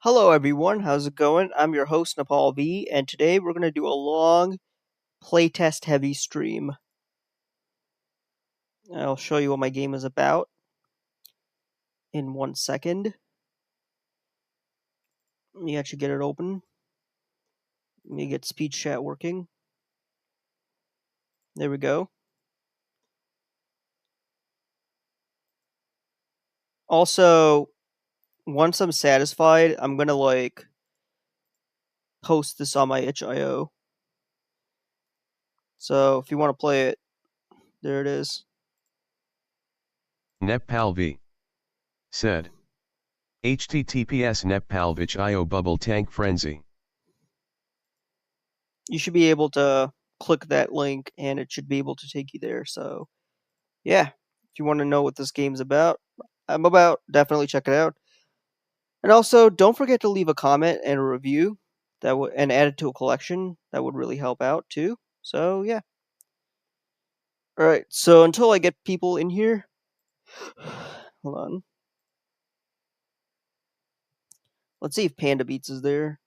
Hello everyone, how's it going? I'm your host Nepal V, and today we're going to do a long playtest heavy stream. I'll show you what my game is about in 1 second. Let me actually get it open. Let me get speech chat working. There we go. Also, once I'm satisfied, I'm going to post this on my itch.io. So if you want to play it, there it is. Neppalv said. https neppalv.io bubble tank frenzy. You should be able to click that link and it should be able to take you there. So yeah, if you want to know what this game's about, definitely check it out. And also, don't forget to leave a comment and a review and add it to a collection. That would really help out too. So yeah. All right. So until I get people in here, hold on. Let's see if Panda Beats is there.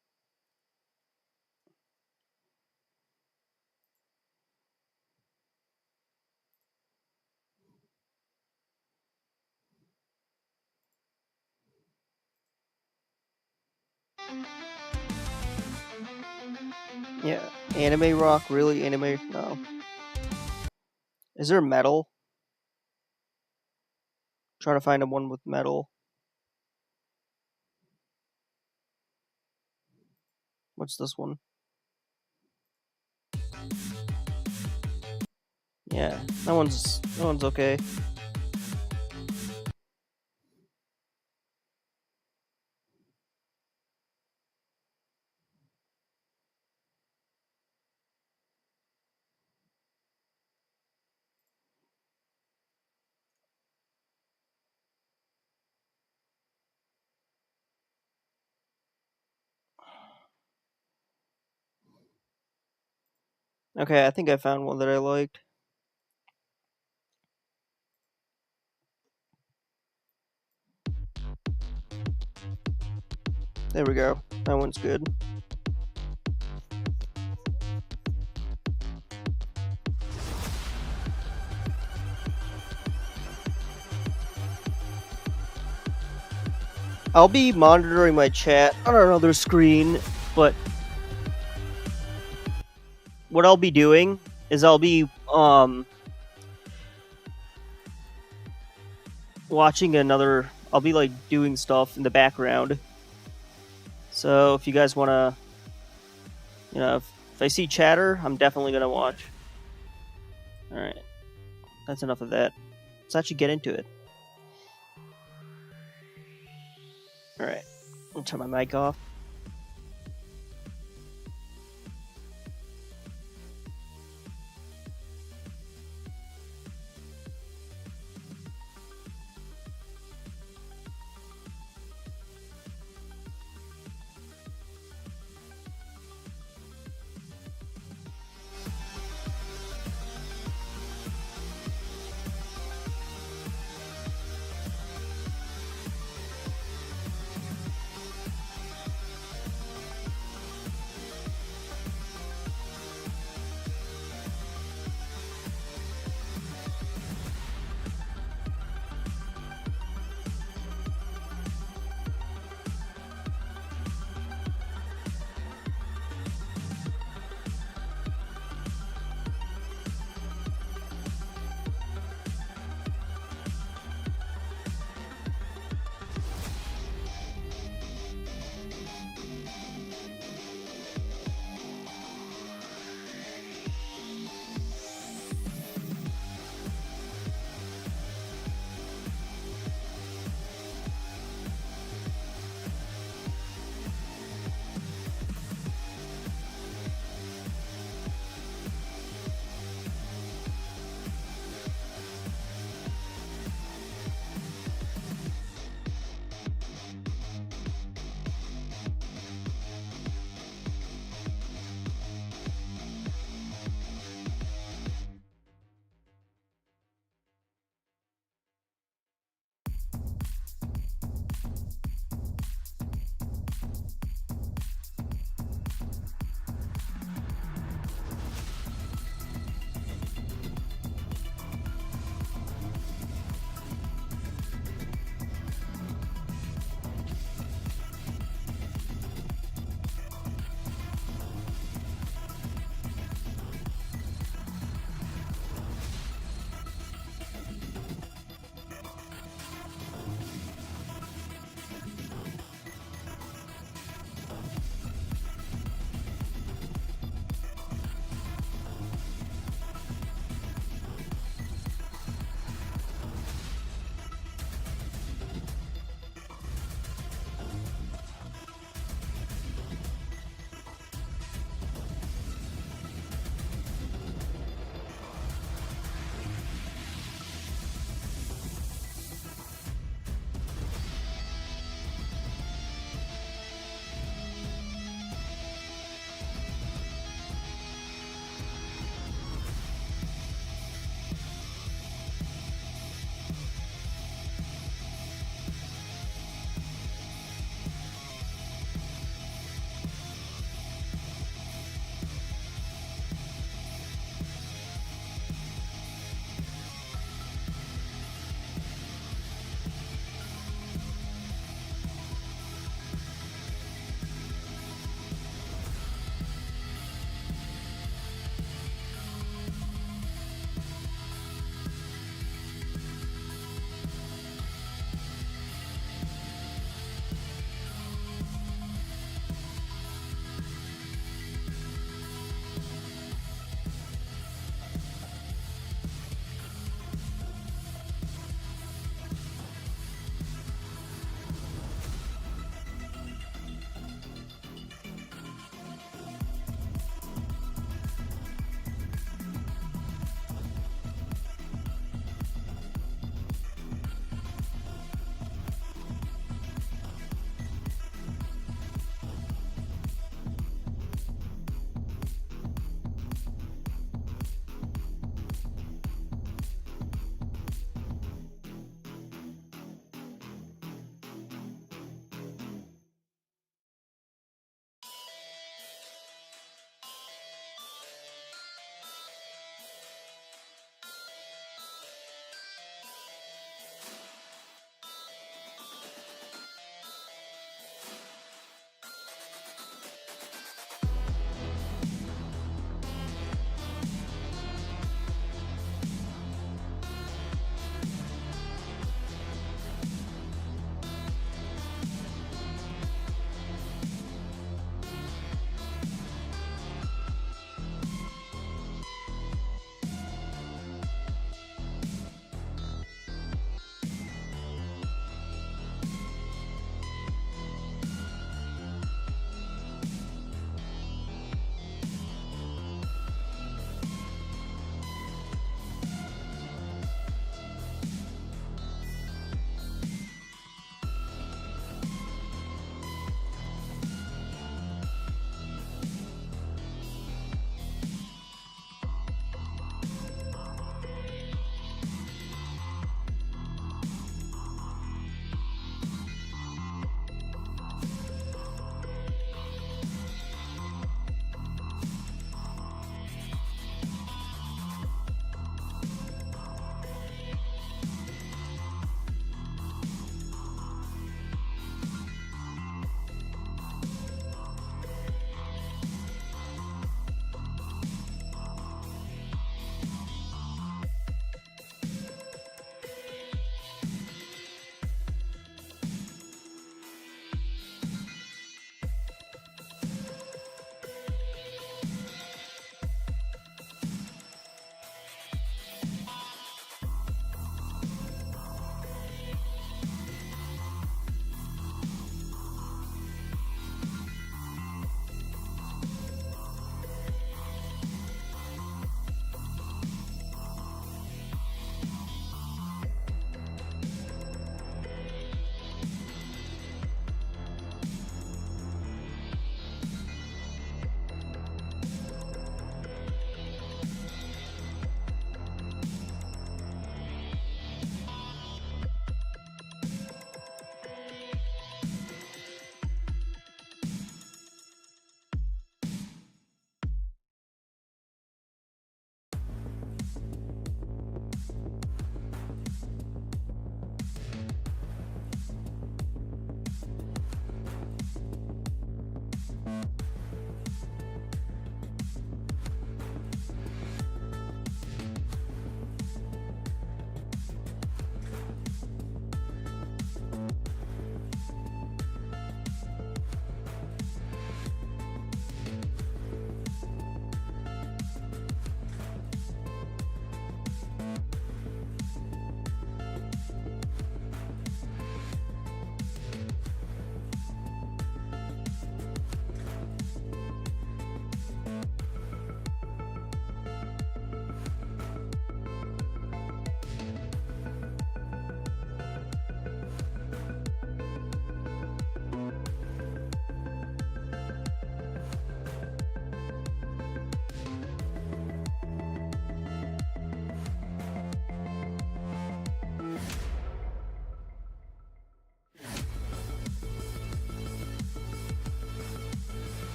Yeah, anime rock, really? Anime? No. Is there metal? Trying to find one with metal. What's this one? Yeah, that one's okay. Okay, I think I found one that I liked. There we go. That one's good. I'll be monitoring my chat on another screen, but what I'll be doing is I'll be watching another. I'll be doing stuff in the background. So if you guys want to, if I see chatter, I'm definitely gonna watch. All right, that's enough of that. Let's actually get into it. All right, I'll turn my mic off.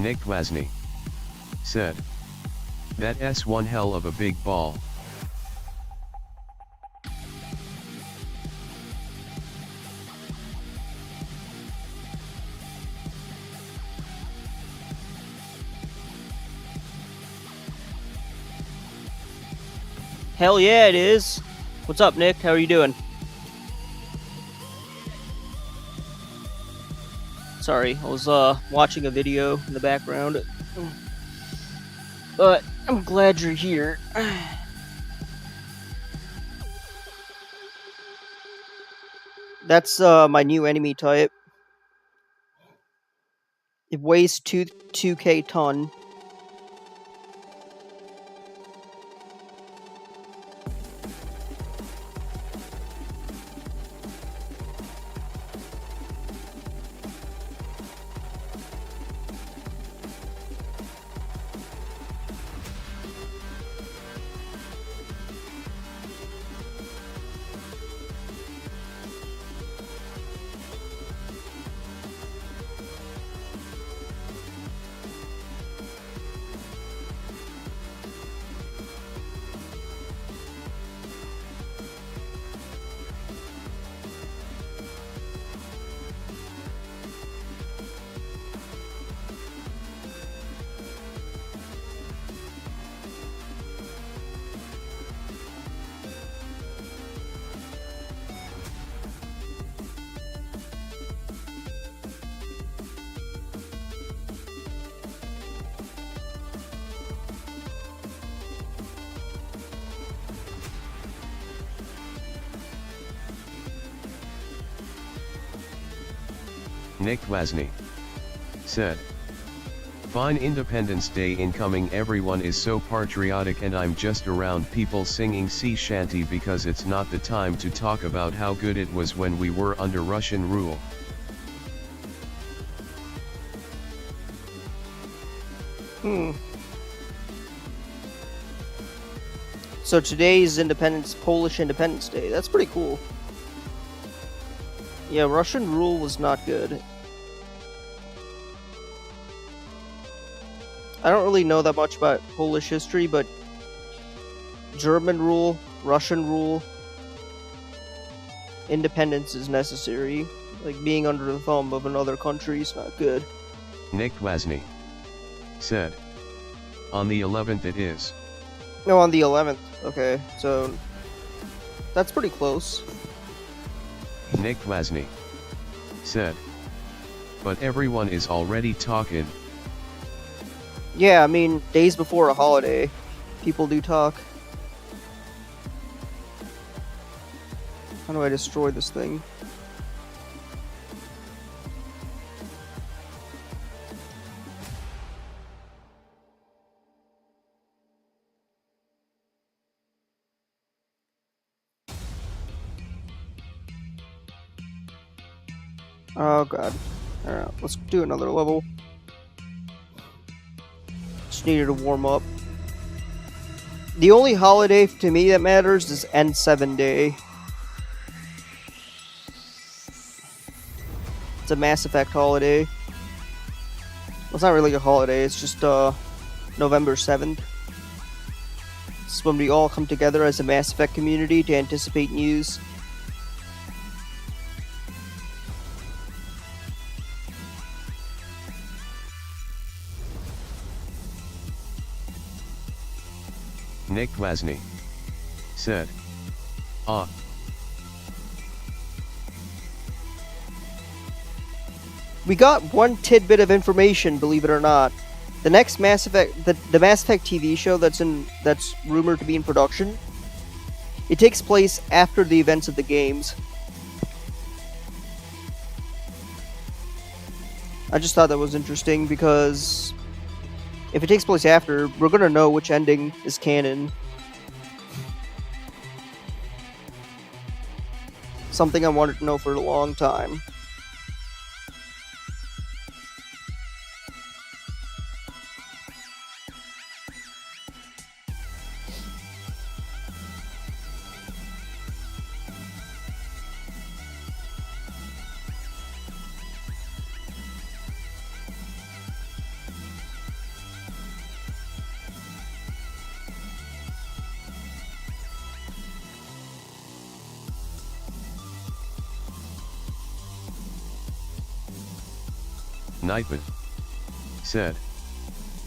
Nick Wasney said, "That's one hell of a big ball." Hell yeah, it is. What's up, Nick? How are you doing? Sorry, I was watching a video in the background. But I'm glad you're here. That's my new enemy type. It weighs 2k ton. Nick Wasney said, "Fine Independence Day incoming. Everyone is so patriotic and I'm just around people singing sea shanty because it's not the time to talk about how good it was when we were under Russian rule." So today's Polish Independence Day. That's pretty cool. Yeah, Russian rule was not good. I don't really know that much about Polish history, but German rule, Russian rule, independence is necessary. Like, being under the thumb of another country is not good. Nick Wasney said, "On the 11th it is." No, on the 11th. Okay, so that's pretty close. Nick Wasney said, "But everyone is already talking." Yeah, I mean, days before a holiday, people do talk. How do I destroy this thing? Oh god. Alright, let's do another level. Just needed to warm up. The only holiday to me that matters is N7 Day. It's a Mass Effect holiday. Well, it's not really a holiday, it's just November 7th. It's when we all come together as a Mass Effect community to anticipate news. Nick Wasney said, "Ah." We got one tidbit of information, believe it or not. The next Mass Effect, the Mass Effect TV show that's rumored to be in production, it takes place after the events of the games. I just thought that was interesting because if it takes place after, we're gonna know which ending is canon. Something I wanted to know for a long time. Nightman said,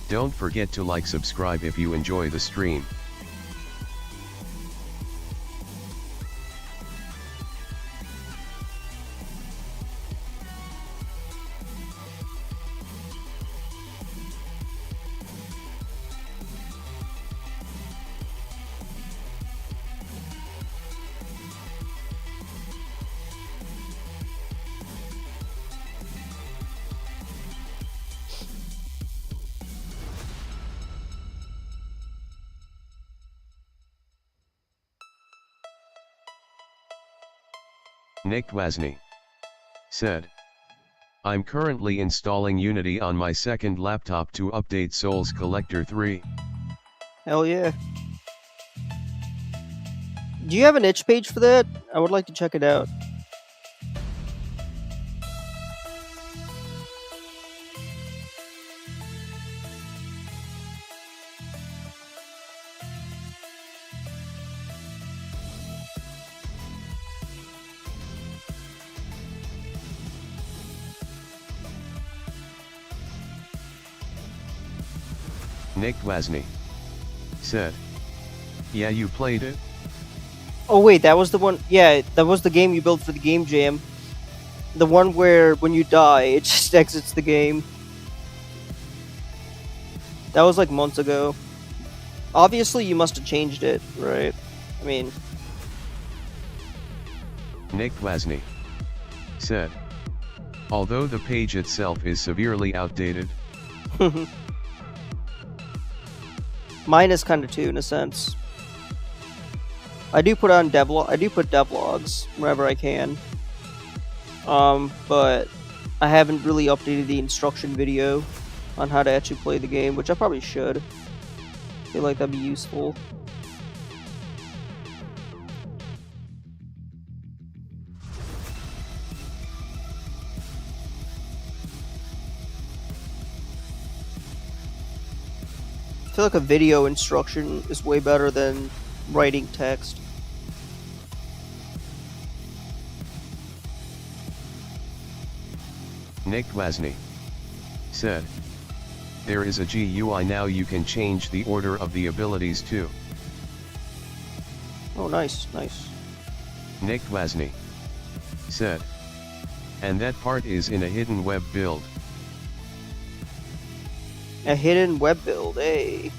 "Don't forget to like subscribe if you enjoy the stream." Nick Wasney said, "I'm currently installing Unity on my second laptop to update Souls Collector 3. Hell yeah. Do you have an itch page for that? I would like to check it out. Nick Wasney said, "Yeah, you played it?" Oh wait, that was the one. Yeah, that was the game you built for the game jam. The one where when you die, it just exits the game. That was like months ago. Obviously, you must have changed it, right? I mean, Nick Wasney said, "Although the page itself is severely outdated." mine is kind of too, in a sense. I do put on devlogs whenever I can. But I haven't really updated the instruction video on how to actually play the game, which I probably should. I feel like that'd be useful. I feel like a video instruction is way better than writing text. Nick Wasney said, "There is a GUI now, you can change the order of the abilities too." Oh, nice, nice. Nick Wasney said, "And that part is in a hidden web build." A hidden web build, eh?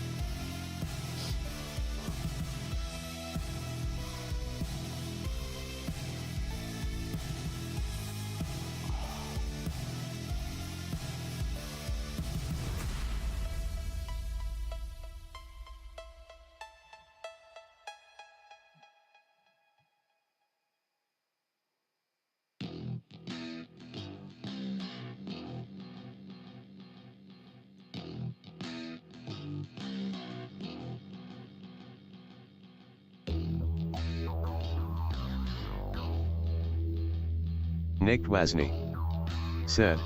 Nick Wasney said,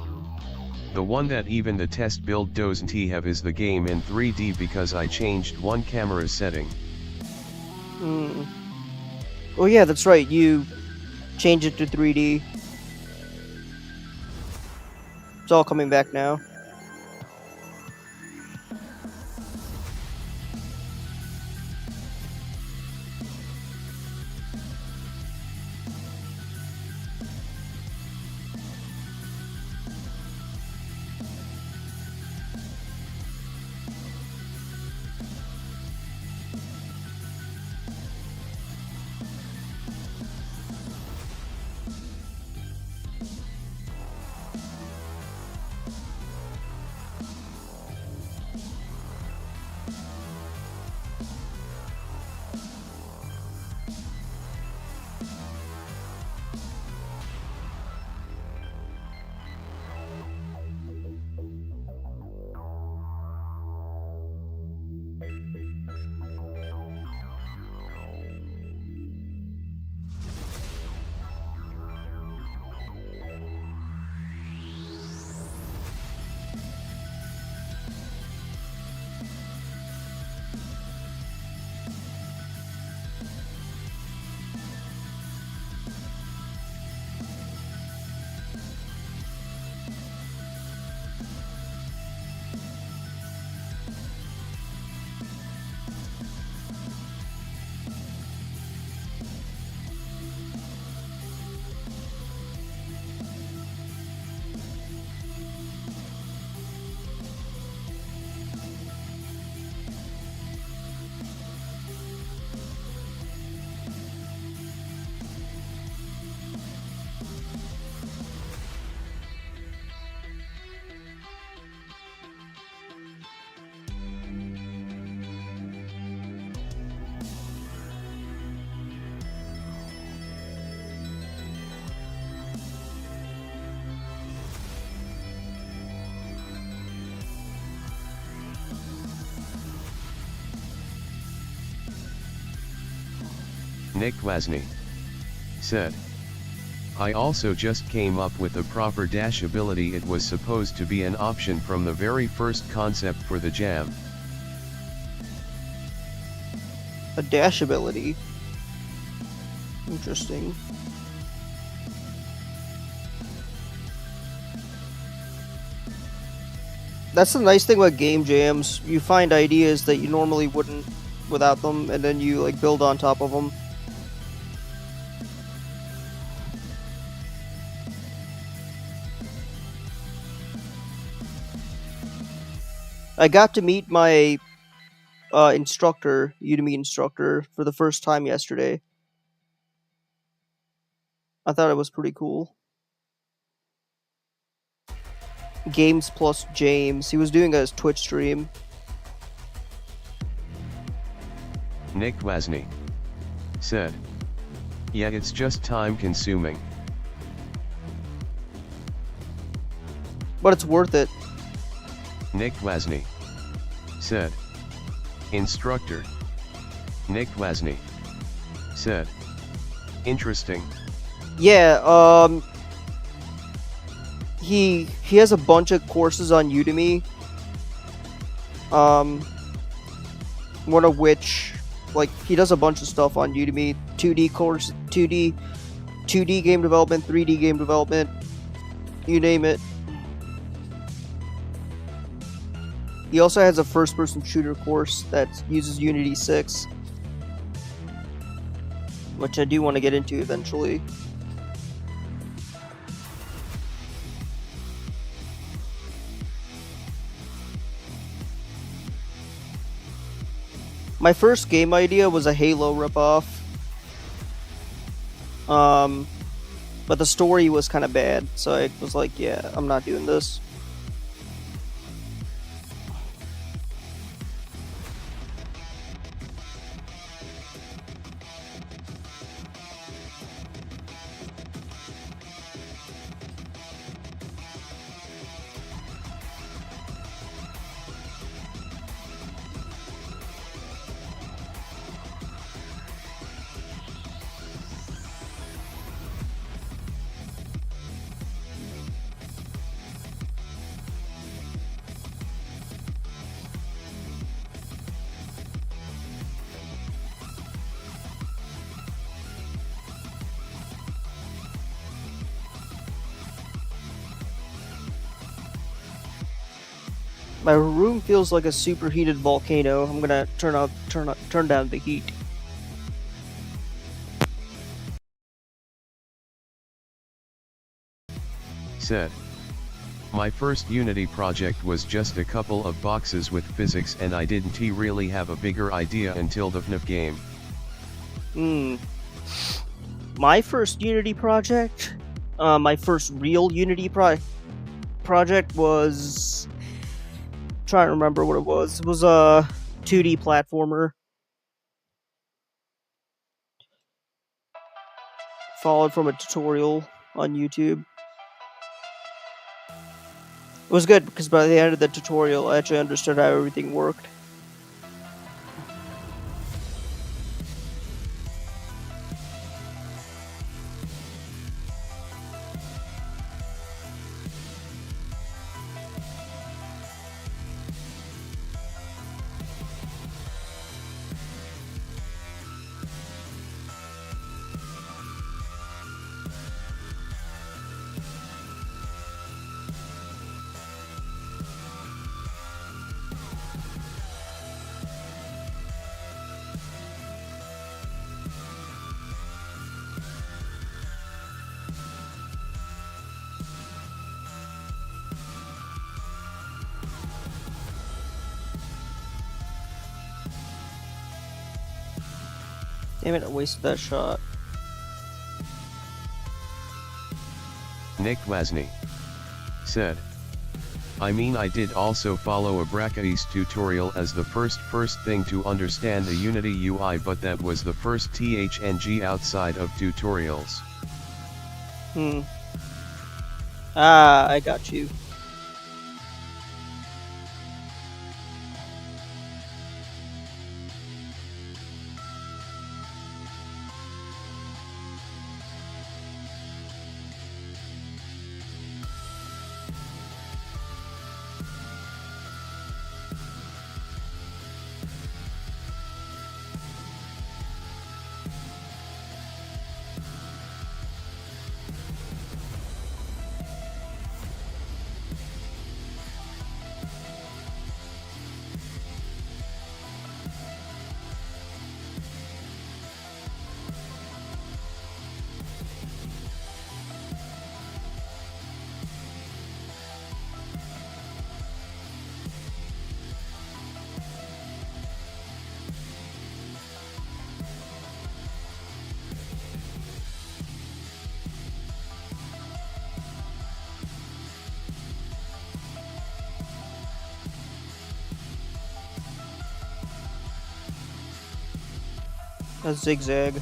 "The one that even the test build doesn't have is the game in 3D because I changed one camera setting." Oh yeah, that's right, you changed it to 3D. It's all coming back now. Nick Wasney said, I also just came up with the proper dash ability. It was supposed to be an option from the very first concept for the jam. A dash ability. Interesting. That's the nice thing about game jams. You find ideas that you normally wouldn't without them, and then you like build on top of them. I got to meet my instructor, Udemy instructor, for the first time yesterday. I thought it was pretty cool. Games plus James. He was doing a Twitch stream. Nick Wasney said, yeah, it's just time consuming. But it's worth it. Nick Wasney said, instructor. Nick Wasney said, interesting. Yeah, he has a bunch of courses on Udemy. One of which, like, he does a bunch of stuff on Udemy. 2D course, 2D game development, 3D game development, you name it. He also has a first-person shooter course that uses Unity 6, which I do want to get into eventually. My first game idea was a Halo ripoff. But the story was kind of bad, so I was like, yeah, I'm not doing this. My room feels like a superheated volcano. I'm gonna turn down the heat. Said, my first Unity project was just a couple of boxes with physics, and I didn't really have a bigger idea until the FNAF game. My first Unity project, my first real Unity project was, trying to remember what it was. It was a 2D platformer. Followed from a tutorial on YouTube. It was good because by the end of the tutorial, I actually understood how everything worked. Damn it, I wasted that shot. Nick Wasney said, I mean, I did also follow a Brackeys tutorial as the first thing to understand the Unity UI, but that was the first THNG outside of tutorials. Ah, I got you. A zigzag.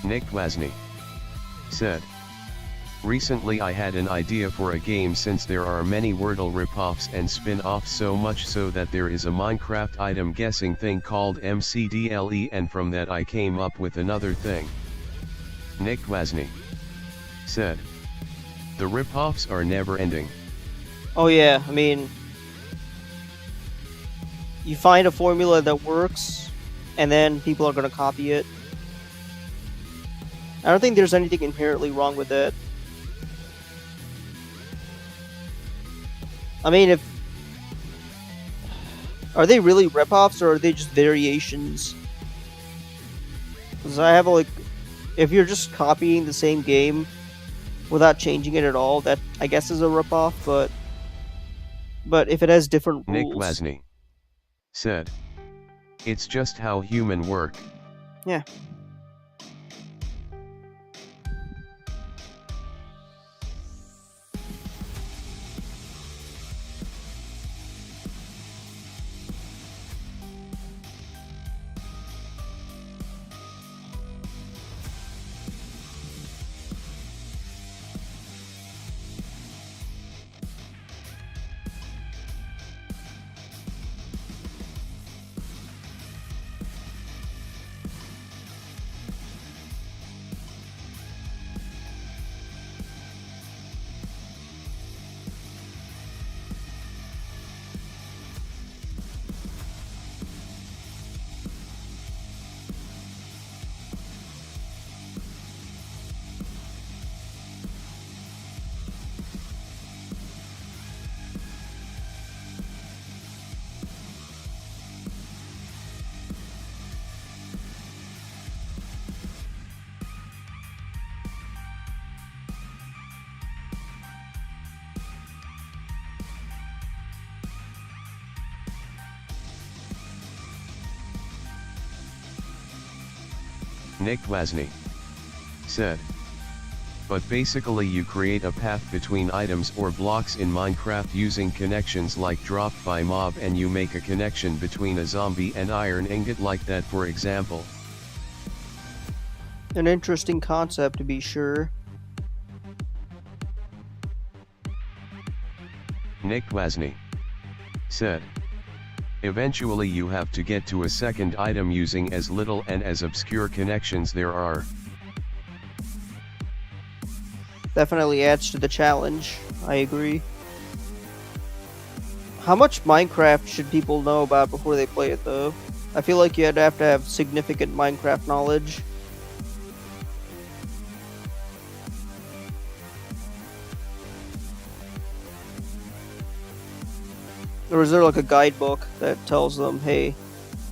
Nick Wasney said, "Recently I had an idea for a game since there are many Wordle ripoffs and spin-offs, so much so that there is a Minecraft item guessing thing called MCDLE, and from that I came up with another thing." Nick Wasney said, "The ripoffs are never ending." Oh yeah, I mean, you find a formula that works, and then people are going to copy it. I don't think there's anything inherently wrong with that. I mean, are they really rip-offs or are they just variations? Because I have if you're just copying the same game without changing it at all, that I guess is a rip-off. But if it has different rules, Nick Wasney said, "It's just how human work." Yeah. Nick Wasney said, "But basically you create a path between items or blocks in Minecraft using connections like drop by mob, and you make a connection between a zombie and iron ingot like that, for example." An interesting concept, to be sure. Nick Wasney said, "Eventually you have to get to a second item using as little and as obscure connections there are." Definitely adds to the challenge. I agree. How much Minecraft should people know about before they play it, though? I feel like you'd have to have significant Minecraft knowledge. Or is there like a guidebook that tells them, hey,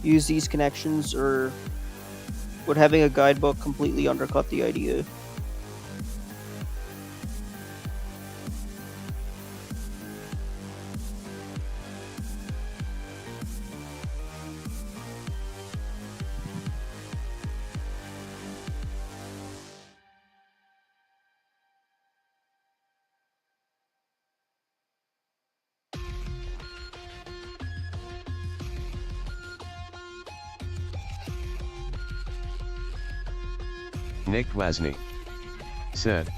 use these connections, or would having a guidebook completely undercut the idea? Nick Wasney said,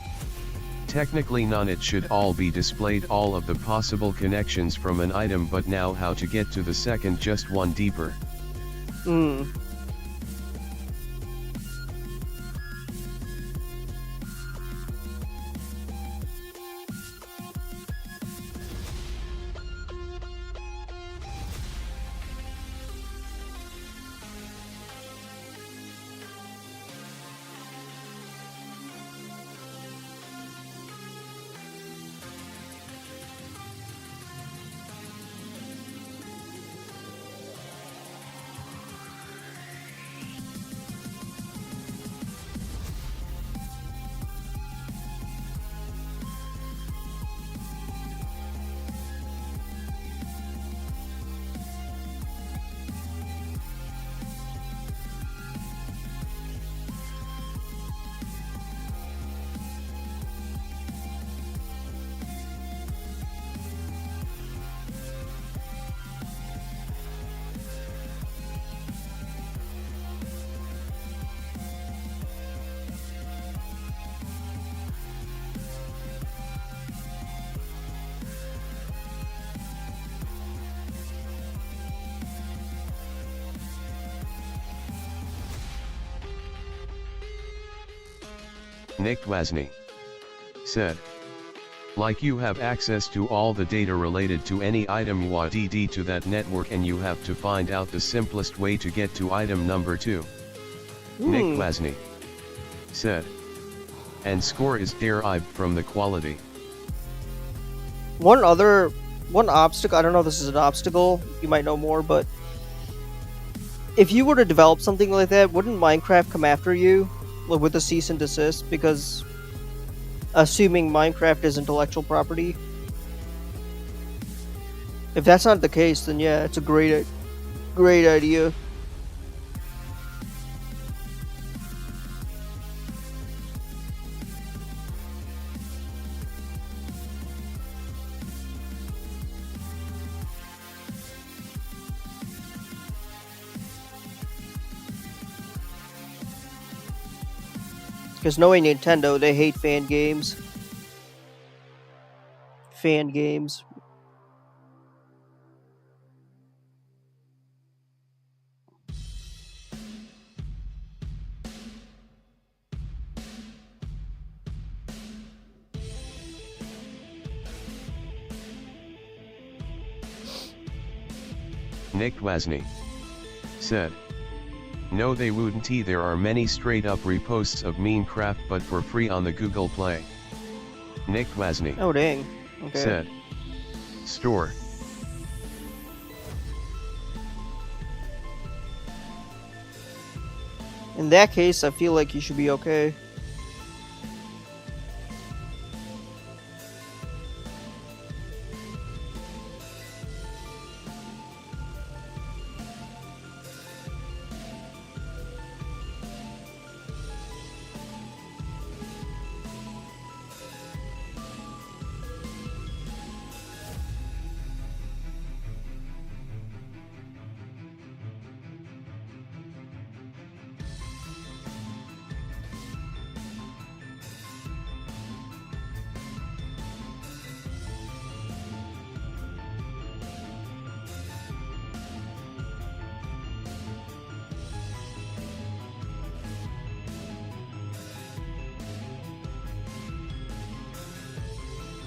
technically none, it should all be displayed, all of the possible connections from an item, but now how to get to the second, just one deeper. Hmm. Nick Wasney said, like you have access to all the data related to any item you add to that network, and you have to find out the simplest way to get to item number 2. Nick Wasney said, and score is derived from the quality. One obstacle, I don't know if this is an obstacle, you might know more, but if you were to develop something like that, wouldn't Minecraft come after you with a cease and desist? Because assuming Minecraft is intellectual property. If that's not the case, then yeah, it's a great idea. Because knowing Nintendo, they hate fan games. Fan games. Nick Wasney said, no, they wouldn't. There are many straight up reposts of Minecraft, but for free on the Google Play. Nick Wasney Oh dang. Okay. said, store. In that case, I feel like you should be okay.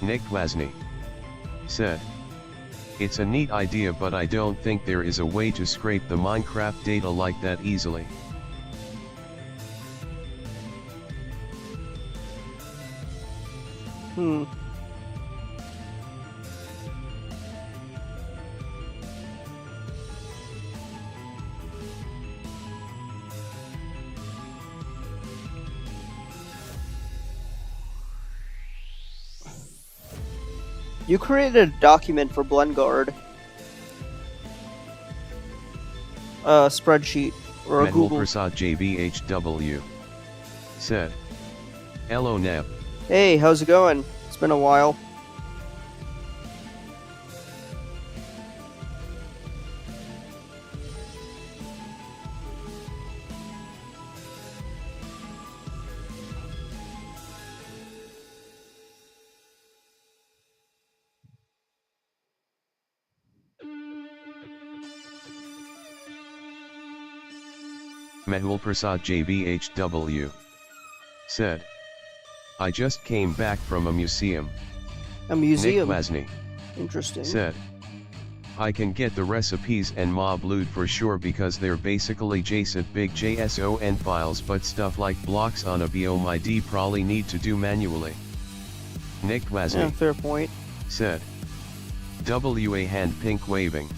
Nick Wasney said, it's a neat idea, but I don't think there is a way to scrape the Minecraft data like that easily. You created a document for BlendGuard, a spreadsheet or a Mehul Google. Prasad JBHW said, "Hello Neb. Hey, how's it going? It's been a while." Mehul Prasad JBHW said, I just came back from a museum. A museum. Nick Wasney Interesting. said, I can get the recipes and mob loot for sure because they're basically JSON big JSON files, but stuff like blocks on a BOMID probably need to do manually. Nick Wasney Yeah, fair point. said, WA hand pink waving.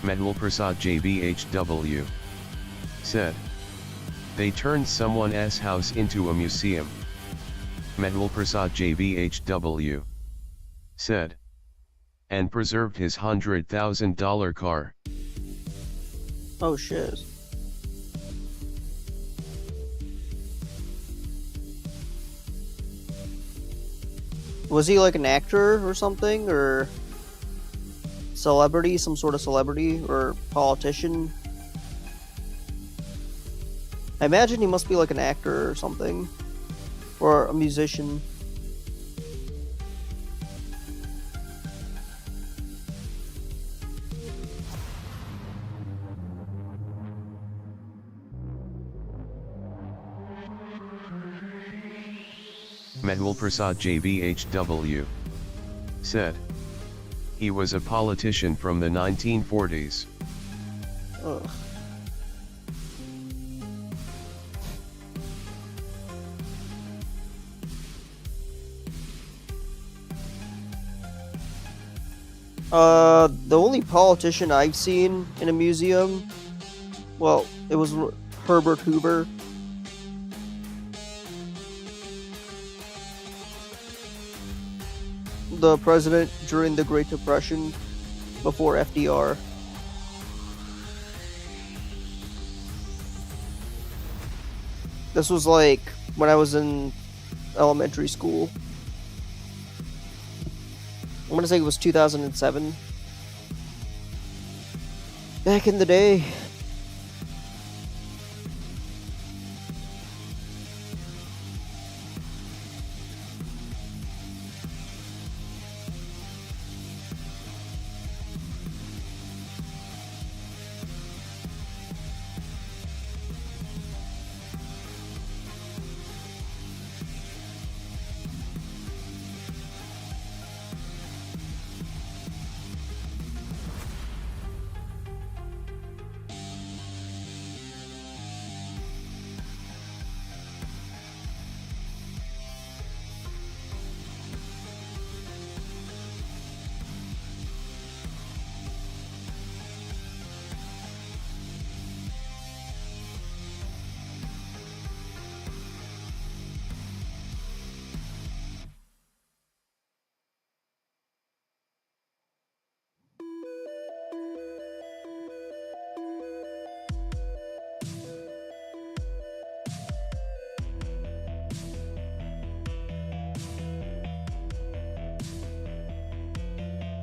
Mehul Prasad JBHW said, they turned someone's house into a museum. Mehul Prasad JBHW said, and preserved his $100,000 car. Oh shit. Was he like an actor or something, or celebrity, some sort of celebrity or politician? I imagine he must be like an actor or something, or a musician. Mehul Prasad JBHW said, he was a politician from the 1940s. Ugh. The only politician I've seen in a museum, well, it was Herbert Hoover. The president during the Great Depression, before FDR. This was like when I was in elementary school. I'm gonna say it was 2007. Back in the day.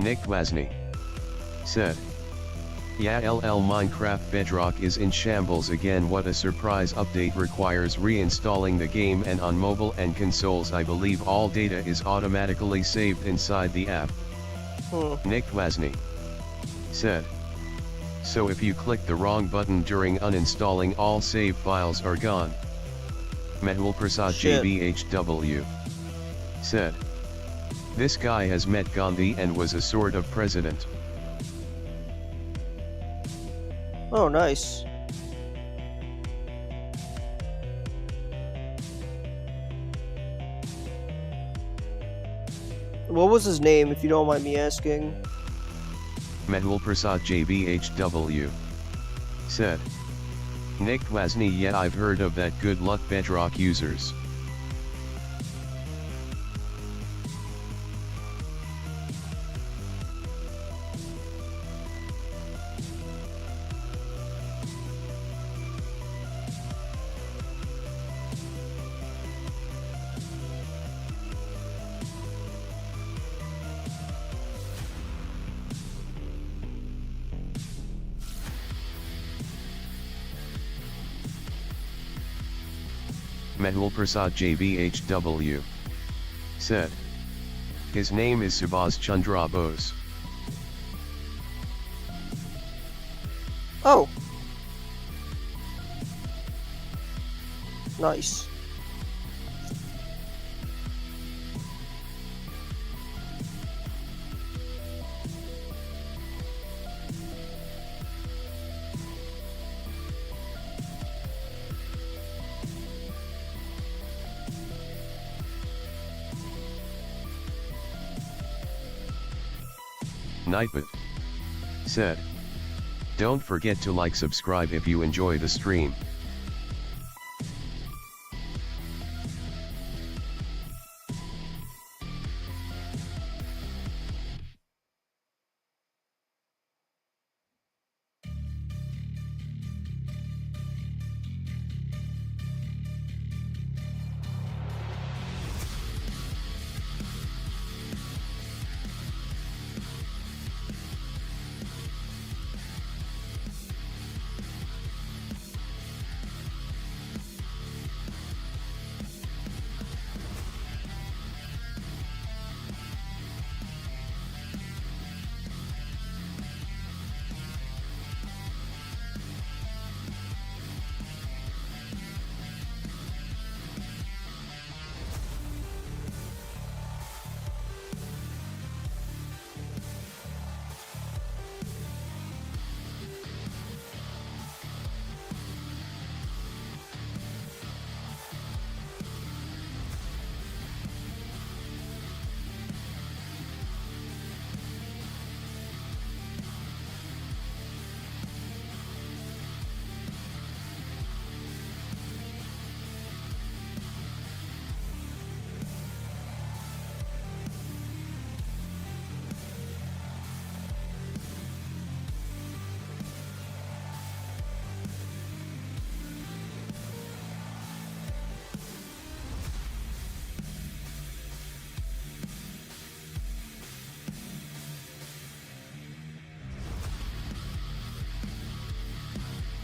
Nick Wasney said, "Yeah, LL Minecraft Bedrock is in shambles again. What a surprise update, requires reinstalling the game, and on mobile and consoles I believe all data is automatically saved inside the app." Nick Wasney said, "So if you click the wrong button during uninstalling, all save files are gone." Mehul Prasad JBHW said, "This guy has met Gandhi and was a sort of president." Oh, nice. What was his name, if you don't mind me asking? Mehul Prasad JBHW said, "Nick Wasney, yeah, I've heard of that. Good luck, Bedrock users." Mehul Prasad JBHW said, "His name is Subhas Chandra Bose." Oh. Nice. Nightbot said, "Don't forget to like, subscribe if you enjoy the stream."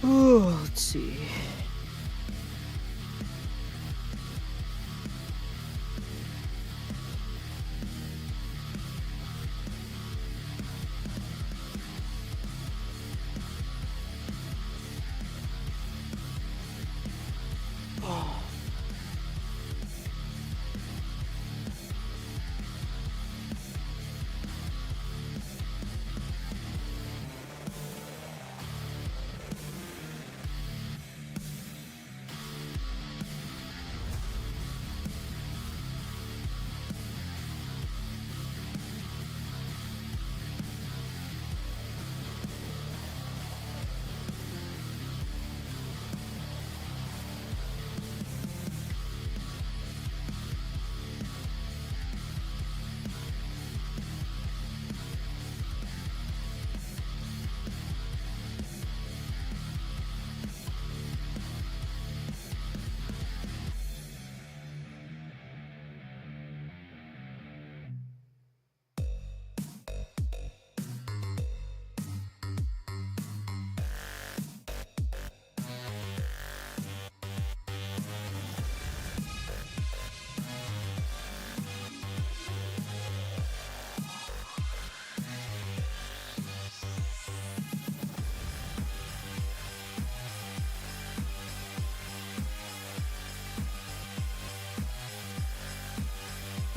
Let's see.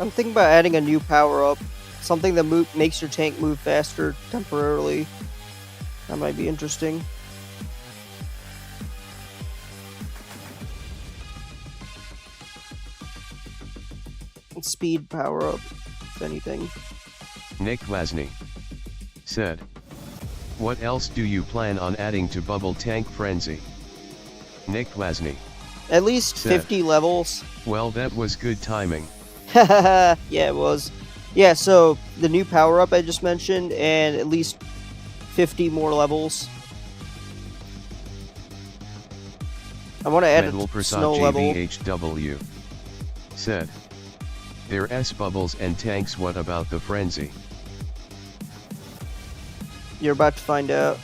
I'm thinking about adding a new power-up. Something that makes your tank move faster temporarily. That might be interesting. And speed power-up, if anything. Nick Wasney said, "What else do you plan on adding to Bubble Tank Frenzy?" Nick Wasney At least said, 50 levels. "Well, that was good timing." Yeah, it was. Yeah, so the new power-up I just mentioned, and at least 50 more levels. I want to add Medal a Prasad snow level. JVHW said, "There S bubbles and tanks, what about the frenzy?" You're about to find out.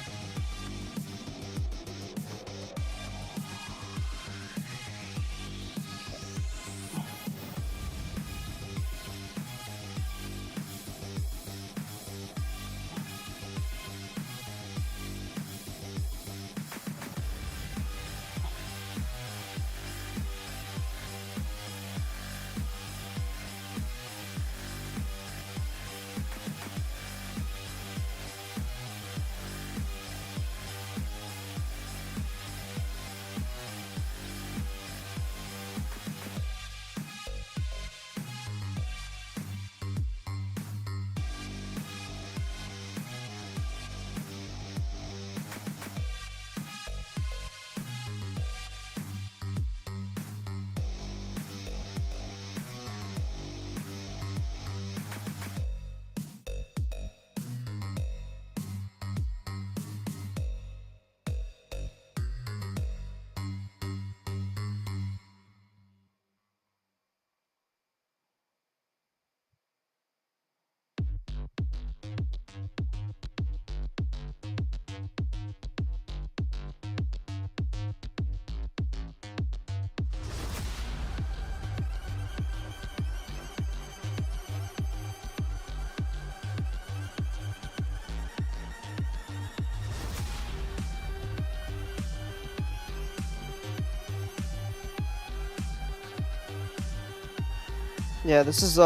Yeah, this is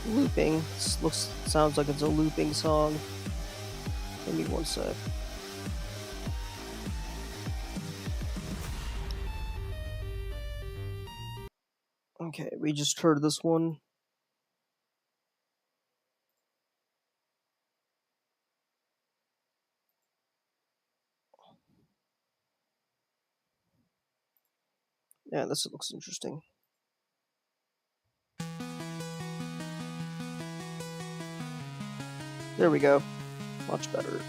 looping. This sounds like it's a looping song. Give me one sec. Okay, we just heard this one. Yeah, this looks interesting. There we go. Much better.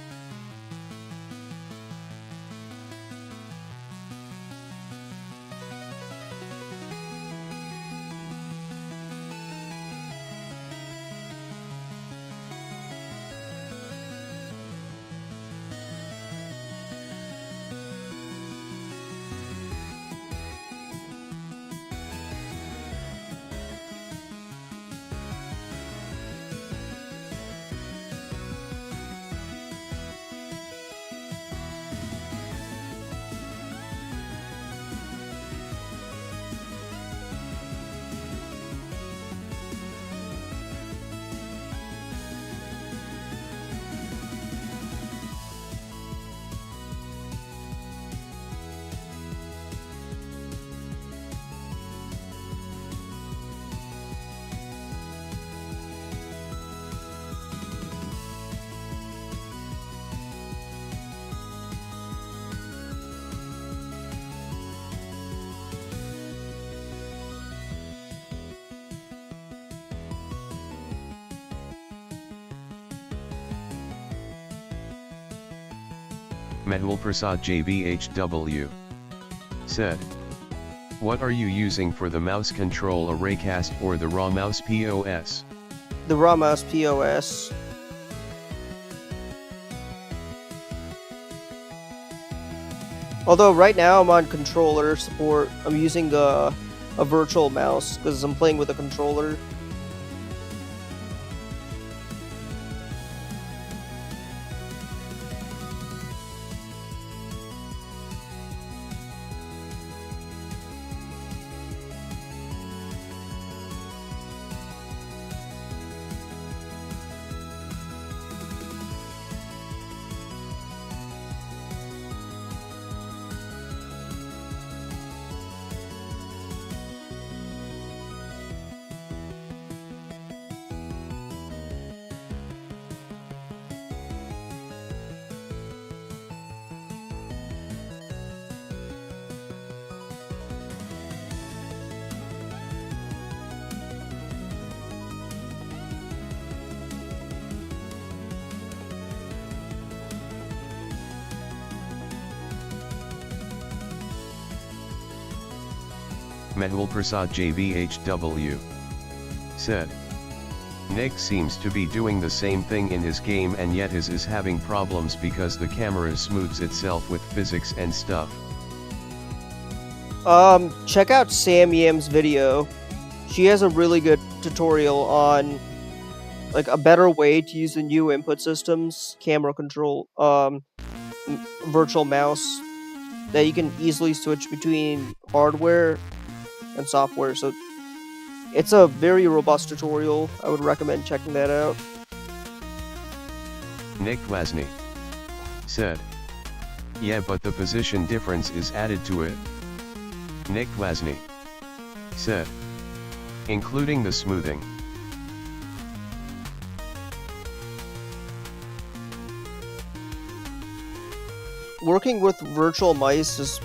Medal Prasad JVHW said, "What are you using for the mouse control, a Raycast or the raw mouse POS?" The raw mouse POS. Although right now I'm on controller support. I'm using a virtual mouse because I'm playing with a controller. Mehul Prasad JBHW said, Nick seems to be doing the same thing in his game and yet his is having problems because the camera smooths itself with physics and stuff. Check out Sam Yam's video. She has a really good tutorial on like a better way to use the new input systems, camera control, virtual mouse, that you can easily switch between hardware and software. So it's a very robust tutorial. I would recommend checking that out. Nick Glasny said, yeah, but the position difference is added to it. Nick Glasny said, including the smoothing. Working with virtual mouse is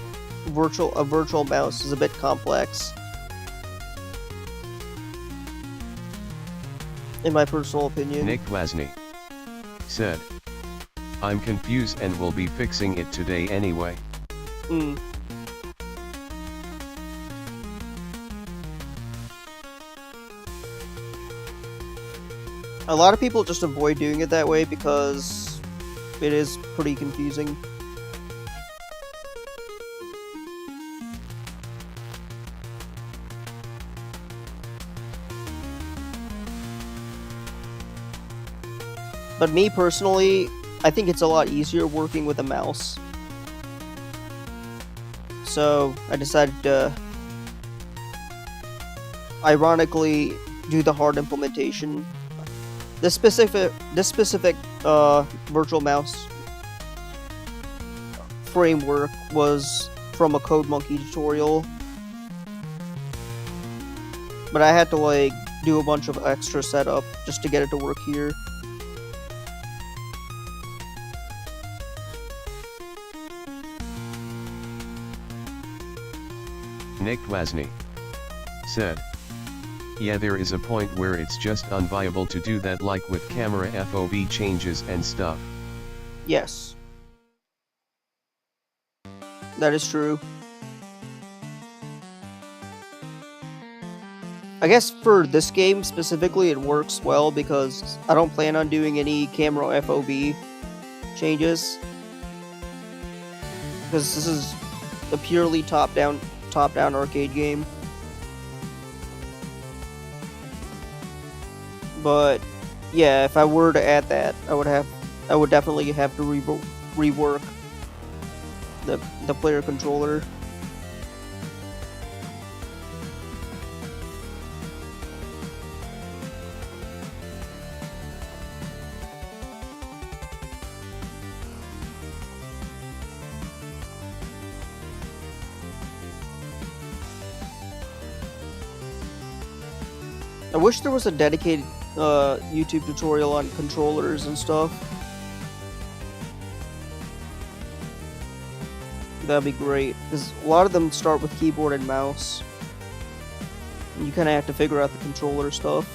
a bit complex, in my personal opinion. Nick Glasny said, I'm confused and will be fixing it today anyway. A lot of people just avoid doing it that way because it is pretty confusing. But me personally, I think it's a lot easier working with a mouse. So I decided to, ironically, do the hard implementation. This specific virtual mouse framework was from a CodeMonkey tutorial, but I had to like do a bunch of extra setup just to get it to work here. Nick Glasny said, yeah, there is a point where it's just unviable to do that, like with camera FOV changes and stuff. Yes. That is true. I guess for this game specifically it works well because I don't plan on doing any camera FOV changes. Because this is a purely top-down arcade game. But yeah, if I were to add that, I would definitely have to rework the player controller. I wish there was a dedicated YouTube tutorial on controllers and stuff. That'd be great, because a lot of them start with keyboard and mouse. You kind of have to figure out the controller stuff.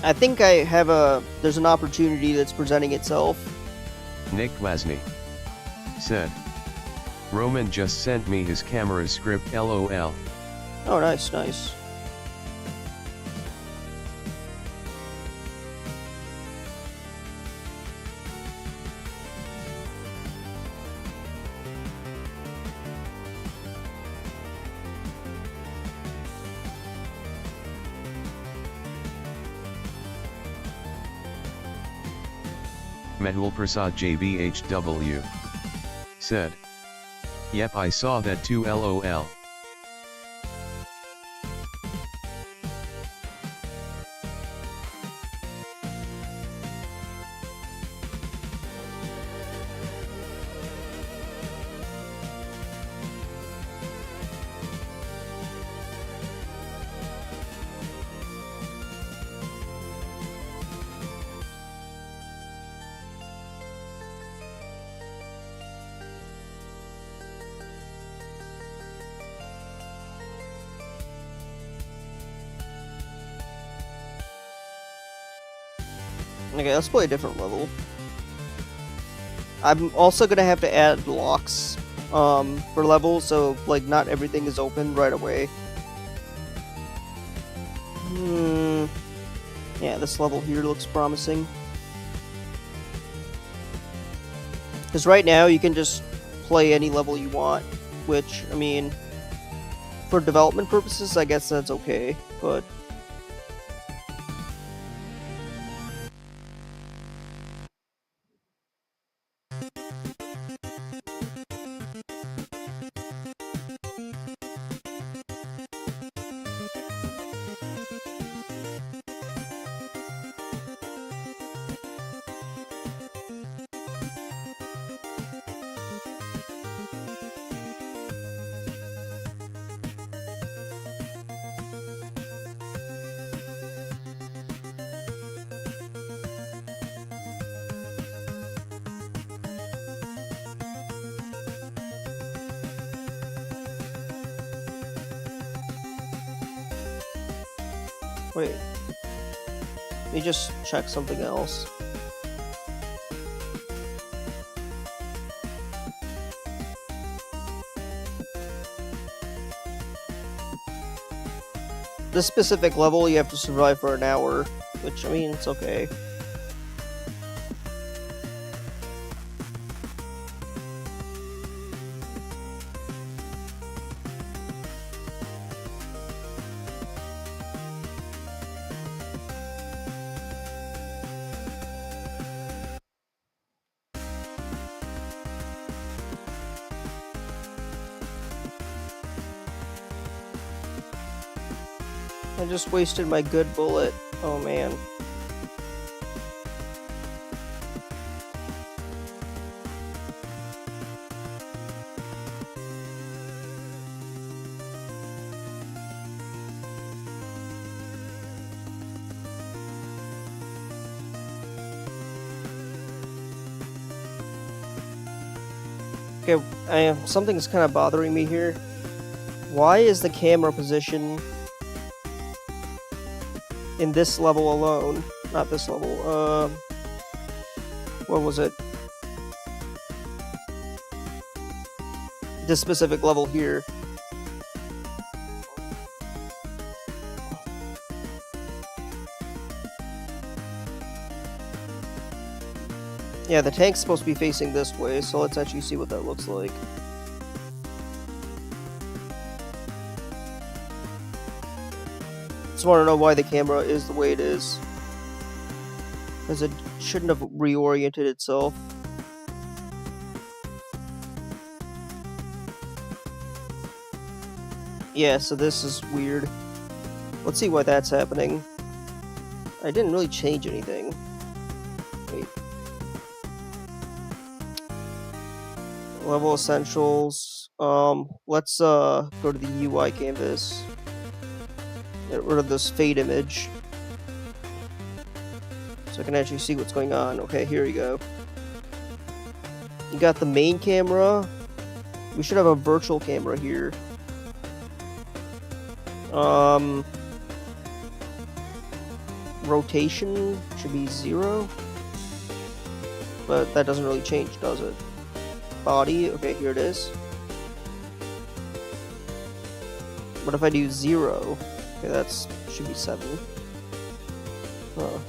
I think there's an opportunity that's presenting itself. Nick Glasny said, Roman just sent me his camera script LOL. Oh, nice, nice. Mehul Prasad JBHW said, yep, I saw that too LOL. Okay, let's play a different level. I'm also gonna have to add locks for levels, so like not everything is open right away. Yeah, this level here looks promising. Because right now you can just play any level you want, which, I mean, for development purposes, I guess that's okay, but... Wait, let me just check something else. This specific level, you have to survive for an hour, which, I mean, it's okay. I just wasted my good bullet. Oh man. Okay, something's kind of bothering me here. Why is the camera position in this level alone? Not this level. What was it? This specific level here. Yeah, the tank's supposed to be facing this way, so let's actually see what that looks like. Just want to know why the camera is the way it is. Because it shouldn't have reoriented itself. Yeah, so this is weird. Let's see why that's happening. I didn't really change anything. Wait. Level essentials. Let's go to the UI canvas. Get rid of this fade image. So I can actually see what's going on. Okay, here we go. You got the main camera. We should have a virtual camera here. Rotation should be 0. But that doesn't really change, does it? Body, okay, here it is. What if I do 0? Okay, that's should be 7. Huh.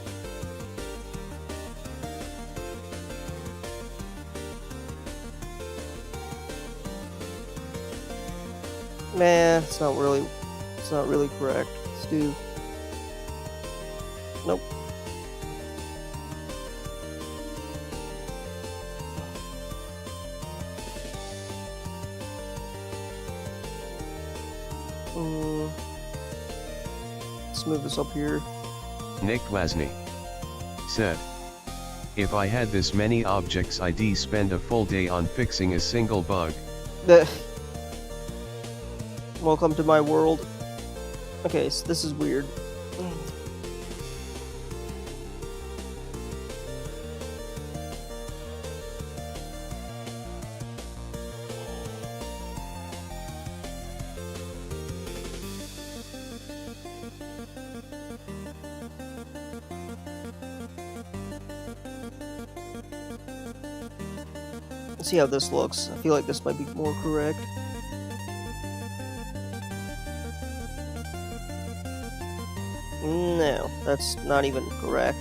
Nah, it's not really correct. Let's do... Nope. Let's move this up here. Nick Wasney said, if I had this many objects I'd spend a full day on fixing a single bug. Welcome to my world. Okay, so this is weird. Let's see how this looks. I feel like this might be more correct. No, that's not even correct.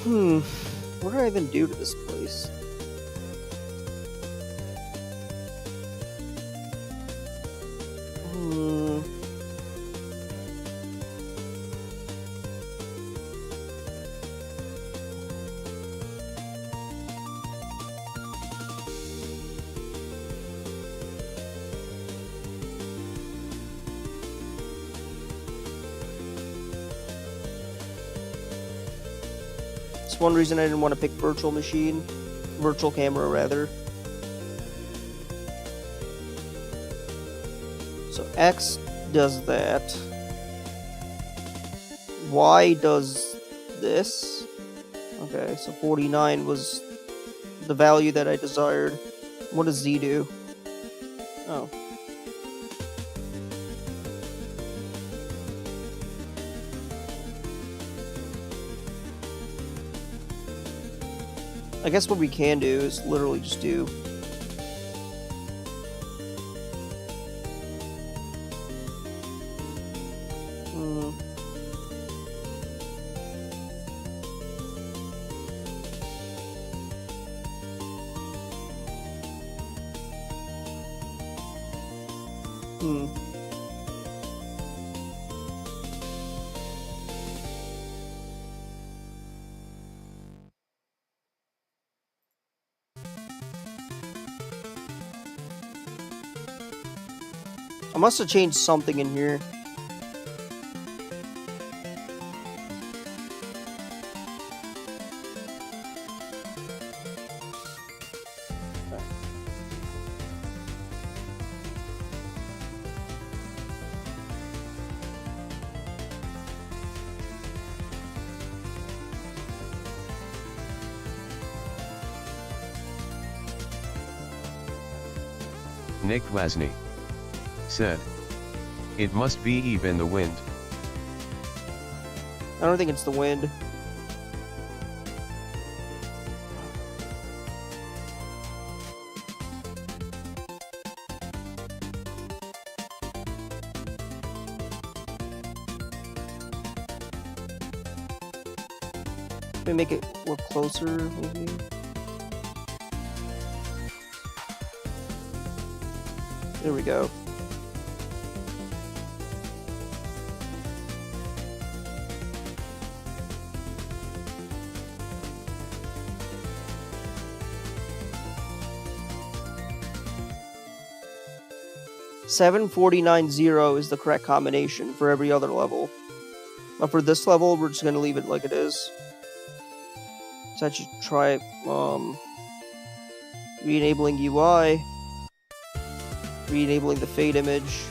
What did I even do to this place? It's one reason I didn't want to pick virtual camera rather. So X does that. Y does this. Okay, so 49 was the value that I desired. What does Z do? Oh. I guess what we can do is literally just do I must have changed something in here. Nick Wasney said, "It must be even the wind." I don't think it's the wind. Let me make it look closer, maybe. There we go. $7,490 is the correct combination for every other level. But for this level, we're just going to leave it like it is. So I should try re-enabling UI, re-enabling the fade image.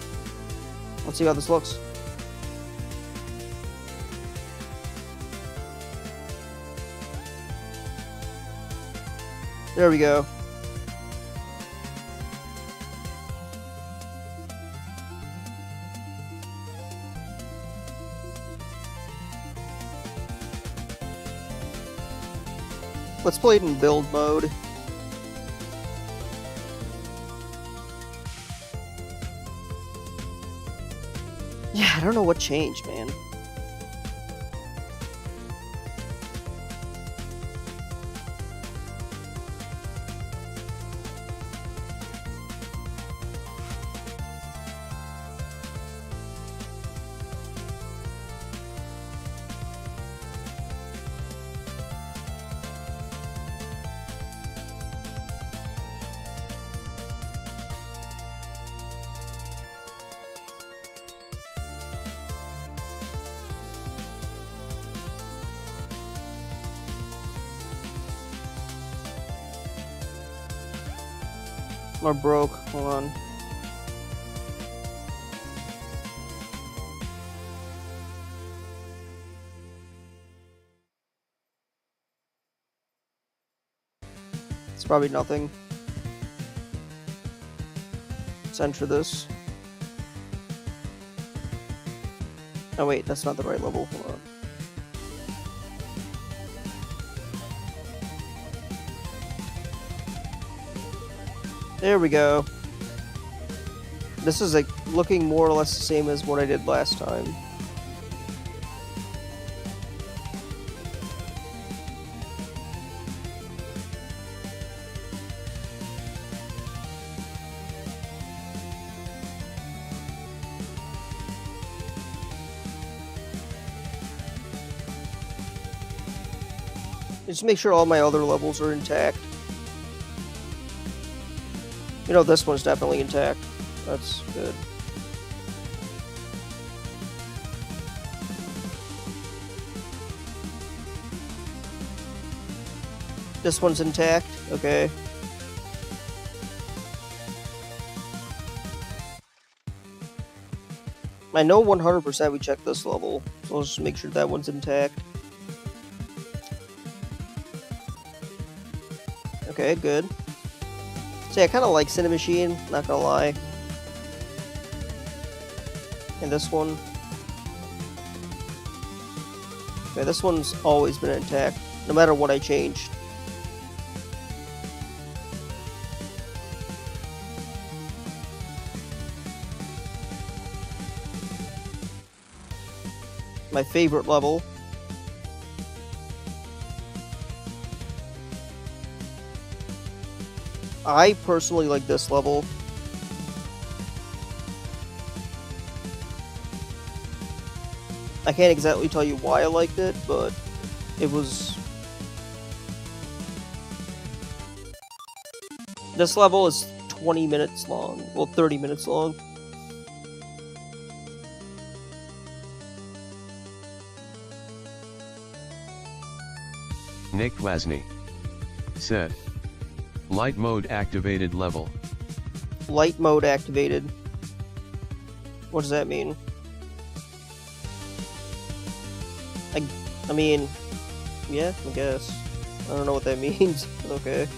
Let's see how this looks. There we go. Let's play it in build mode. Yeah, I don't know what changed, man. Or broke. Hold on. It's probably nothing. Let's enter this. Oh wait, that's not the right level. Hold on. There we go. This is like looking more or less the same as what I did last time. Just make sure all my other levels are intact. You know, this one's definitely intact. That's good. This one's intact. Okay. I know 100% we checked this level, so let's just make sure that one's intact. Okay, good. See, I kind of like Cinemachine, not gonna lie. And this one. Okay, this one's always been intact, no matter what I changed. My favorite level. I personally like this level. I can't exactly tell you why I liked it, but it was... This level is 20 minutes long. Well, 30 minutes long. Nick Wasney said, light mode activated level. Light mode activated. What does that mean? I mean, yeah, I guess. I don't know what that means, but okay.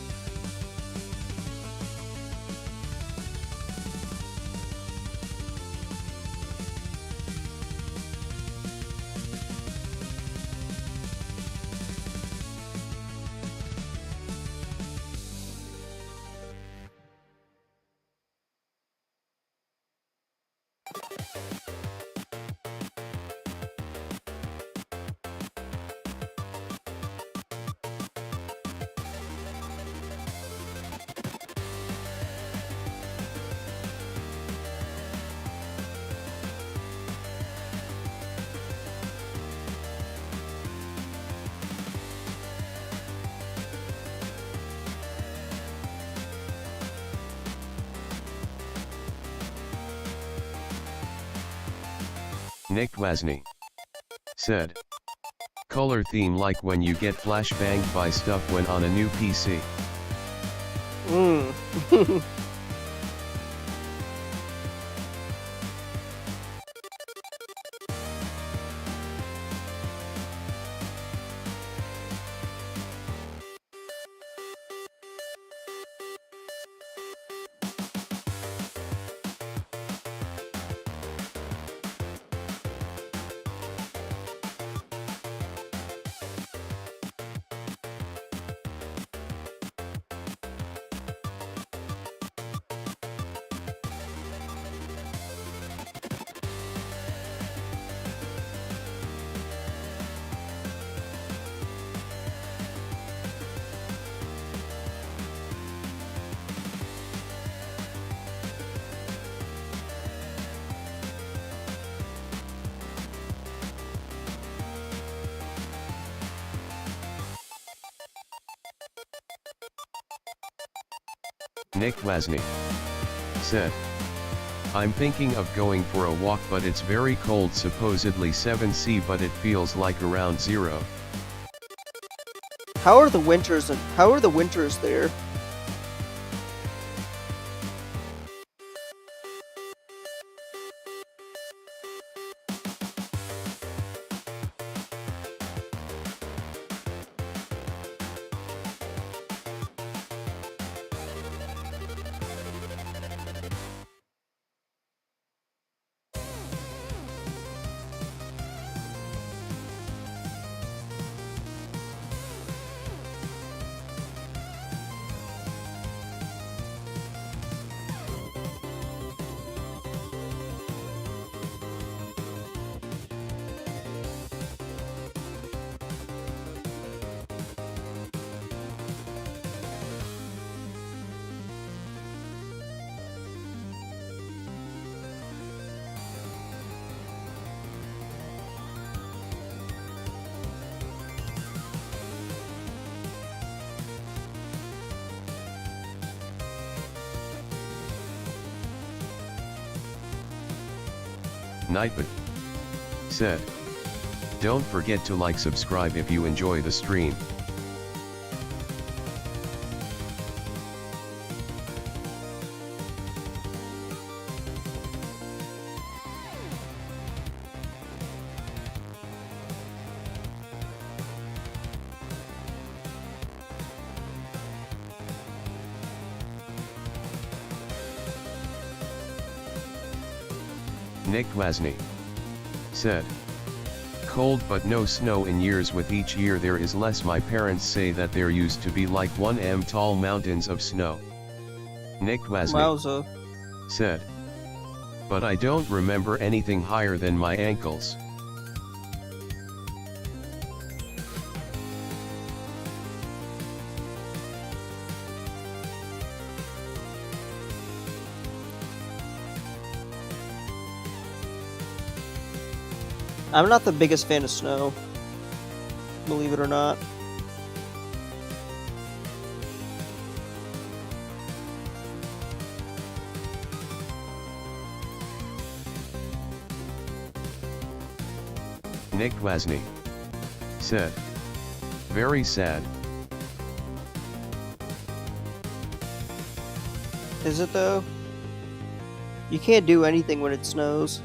Nick Wasney said, color theme like when you get flashbanged by stuff when on a new PC. Nick Wasney said, I'm thinking of going for a walk but it's very cold, supposedly 7°C, but it feels like around 0. How are the winters there? Nightbot said, don't forget to like subscribe if you enjoy the stream. Nick Wasney said, cold but no snow in years. With each year there is less. My parents say that there used to be like 1 m tall mountains of snow. Nick Wasney Wowza. said, but I don't remember anything higher than my ankles. I'm not the biggest fan of snow, believe it or not. Nick Wasney said, very sad. Is it though? You can't do anything when it snows.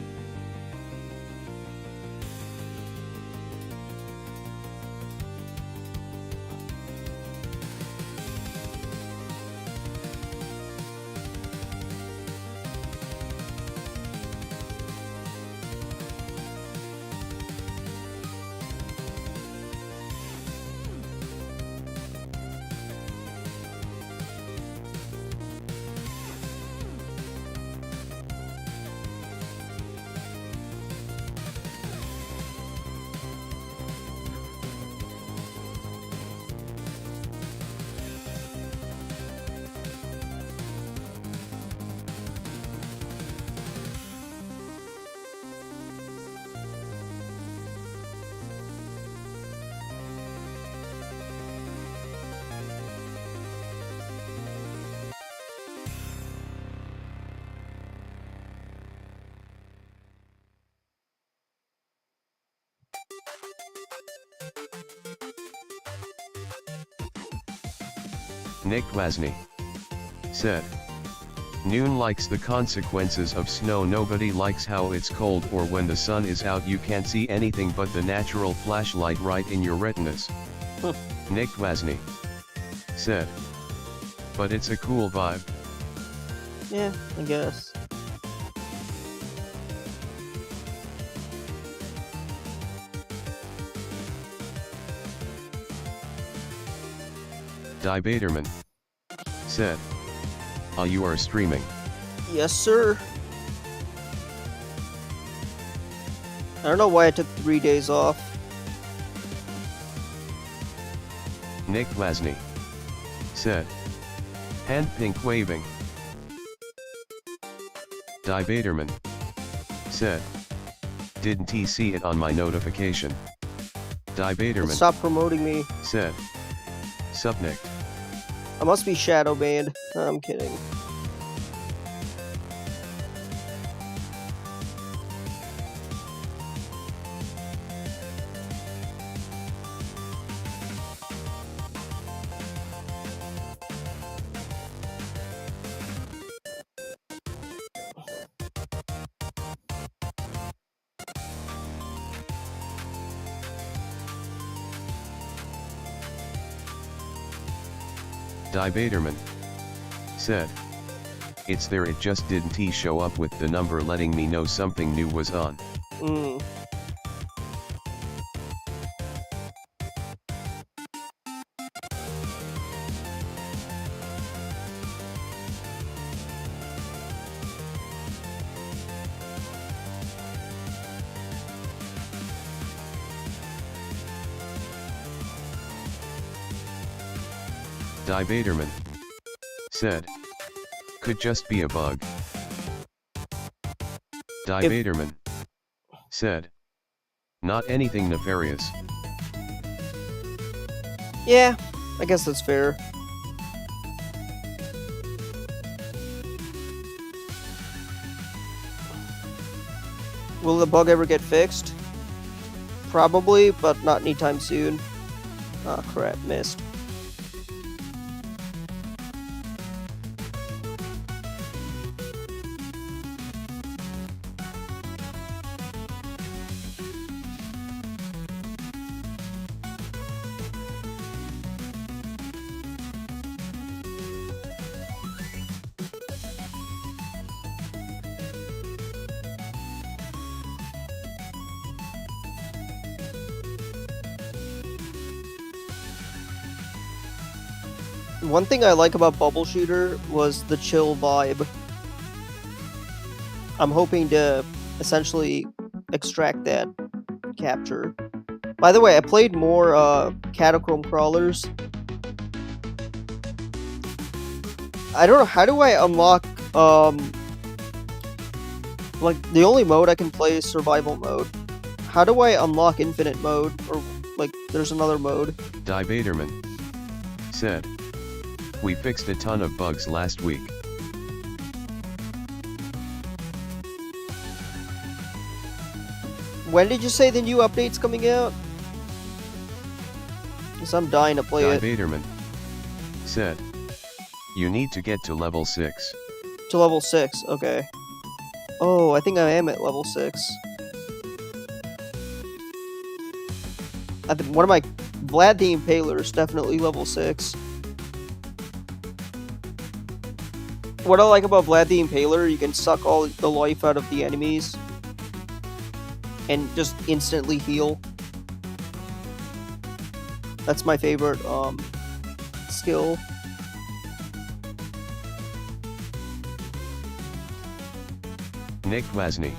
Nick Wasney said, Noon likes the consequences of snow. Nobody likes how it's cold or when the sun is out you can't see anything but the natural flashlight right in your retinas. Nick Wasney said, but it's a cool vibe. Yeah, I guess. Baderman said, you are streaming. Yes, sir. I don't know why I took 3 days off. Nick Wasney said, hand pink waving. Baderman said, didn't he see it on my notification? Baderman Stop promoting me. said, sup Nick. I must be shadow banned. I'm kidding. Baderman said, it's there, it just didn't he show up with the number letting me know something new was on. Baderman said, could just be a bug. Baderman said, not anything nefarious. Yeah, I guess that's fair. Will the bug ever get fixed? Probably, but not anytime soon. Ah, crap, missed. One thing I like about Bubble Shooter was the chill vibe. I'm hoping to essentially extract that capture. By the way, I played more Catacomb Crawlers. I don't know, how do I unlock like the only mode I can play is survival mode. How do I unlock infinite mode, or like there's another mode? Baderman said, "We fixed a ton of bugs last week." When did you say the new update's coming out? Because I'm dying to play it. Baderman said, "You need to get to level 6. To level 6, okay. Oh, I think I am at level 6. I think one of my Vlad the Impaler is definitely level 6. What I like about Vlad the Impaler, you can suck all the life out of the enemies and just instantly heal. That's my favorite skill. Nick Wasney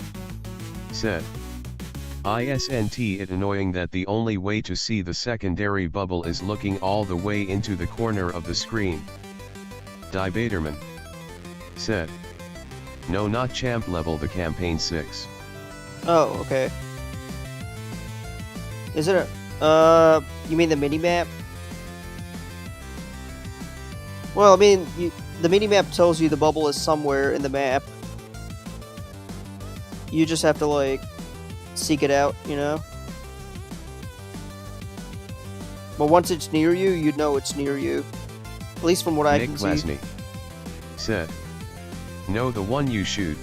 said, "Isn't it annoying that the only way to see the secondary bubble is looking all the way into the corner of the screen?" Baderman said, "No, not champ level, the campaign 6. Oh, okay. Is it a, you mean the minimap? Well, I mean, the minimap tells you the bubble is somewhere in the map. You just have to, like, seek it out, you know? But once it's near you, you'd know it's near you. At least from what I can see. Nick Wasney said, "No, the one you shoot."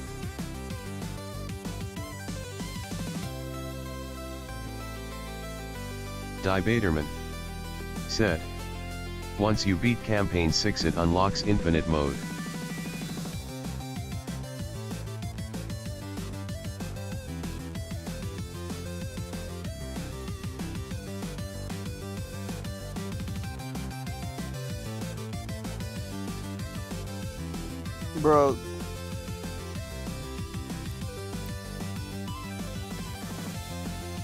Baderman said, "Once you beat campaign 6 it unlocks infinite mode." Bro.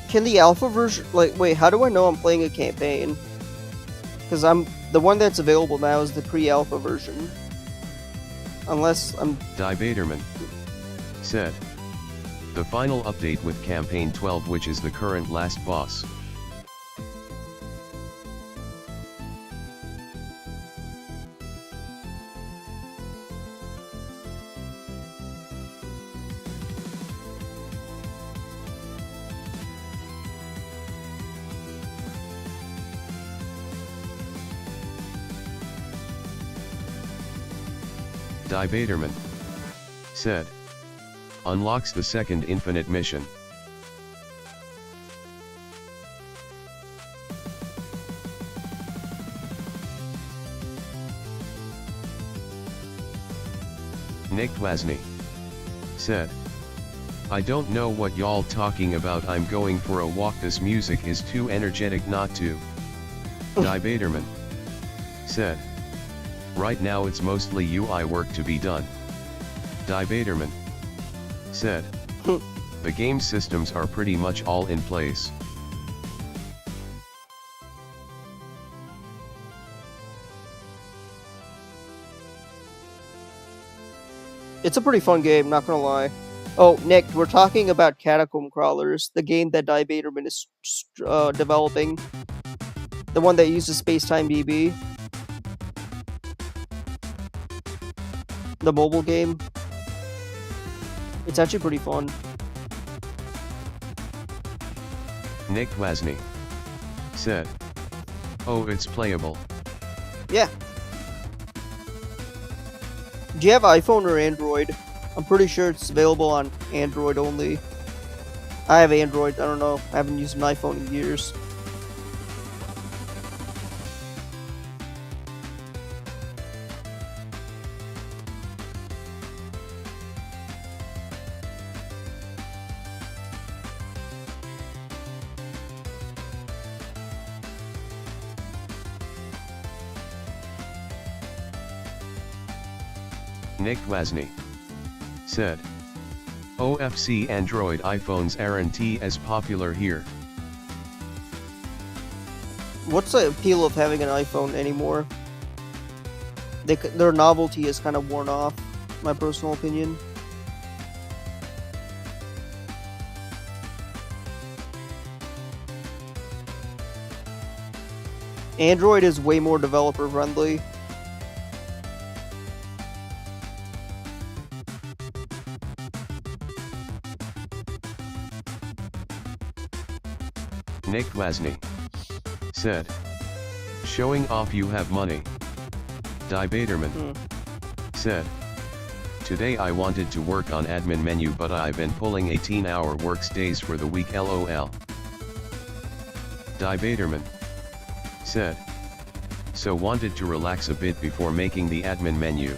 Can the alpha version, like, wait, how do I know I'm playing a campaign? Because the one that's available now is the pre-alpha version. Unless I'm... Baderman said, "The final update with campaign 12, which is the current last boss." Baderman said, "Unlocks the second infinite mission." Nick Wasney said, "I don't know what y'all talking about, I'm going for a walk, this music is too energetic not to." Baderman said, "Right now it's mostly UI work to be done." Baderman said, "The game systems are pretty much all in place." It's a pretty fun game, not gonna lie. Oh, Nick, we're talking about Catacomb Crawlers, the game that Baderman is developing. The one that uses Spacetime DB. The mobile game. It's actually pretty fun. Nick Wasney said, "Oh, it's playable." Yeah. Do you have iPhone or Android? I'm pretty sure it's available on Android only. I have Android. I don't know. I haven't used an iPhone in years. Nick Wasney said, "OFC Android iPhones aren't as popular here." What's the appeal of having an iPhone anymore? Their novelty is kind of worn off, my personal opinion. Android is way more developer friendly. Nick Wasney said, "Showing off you have money." Die Baderman said, "Today I wanted to work on admin menu but I've been pulling 18-hour works days for the week lol. Die Baderman said, "So wanted to relax a bit before making the admin menu."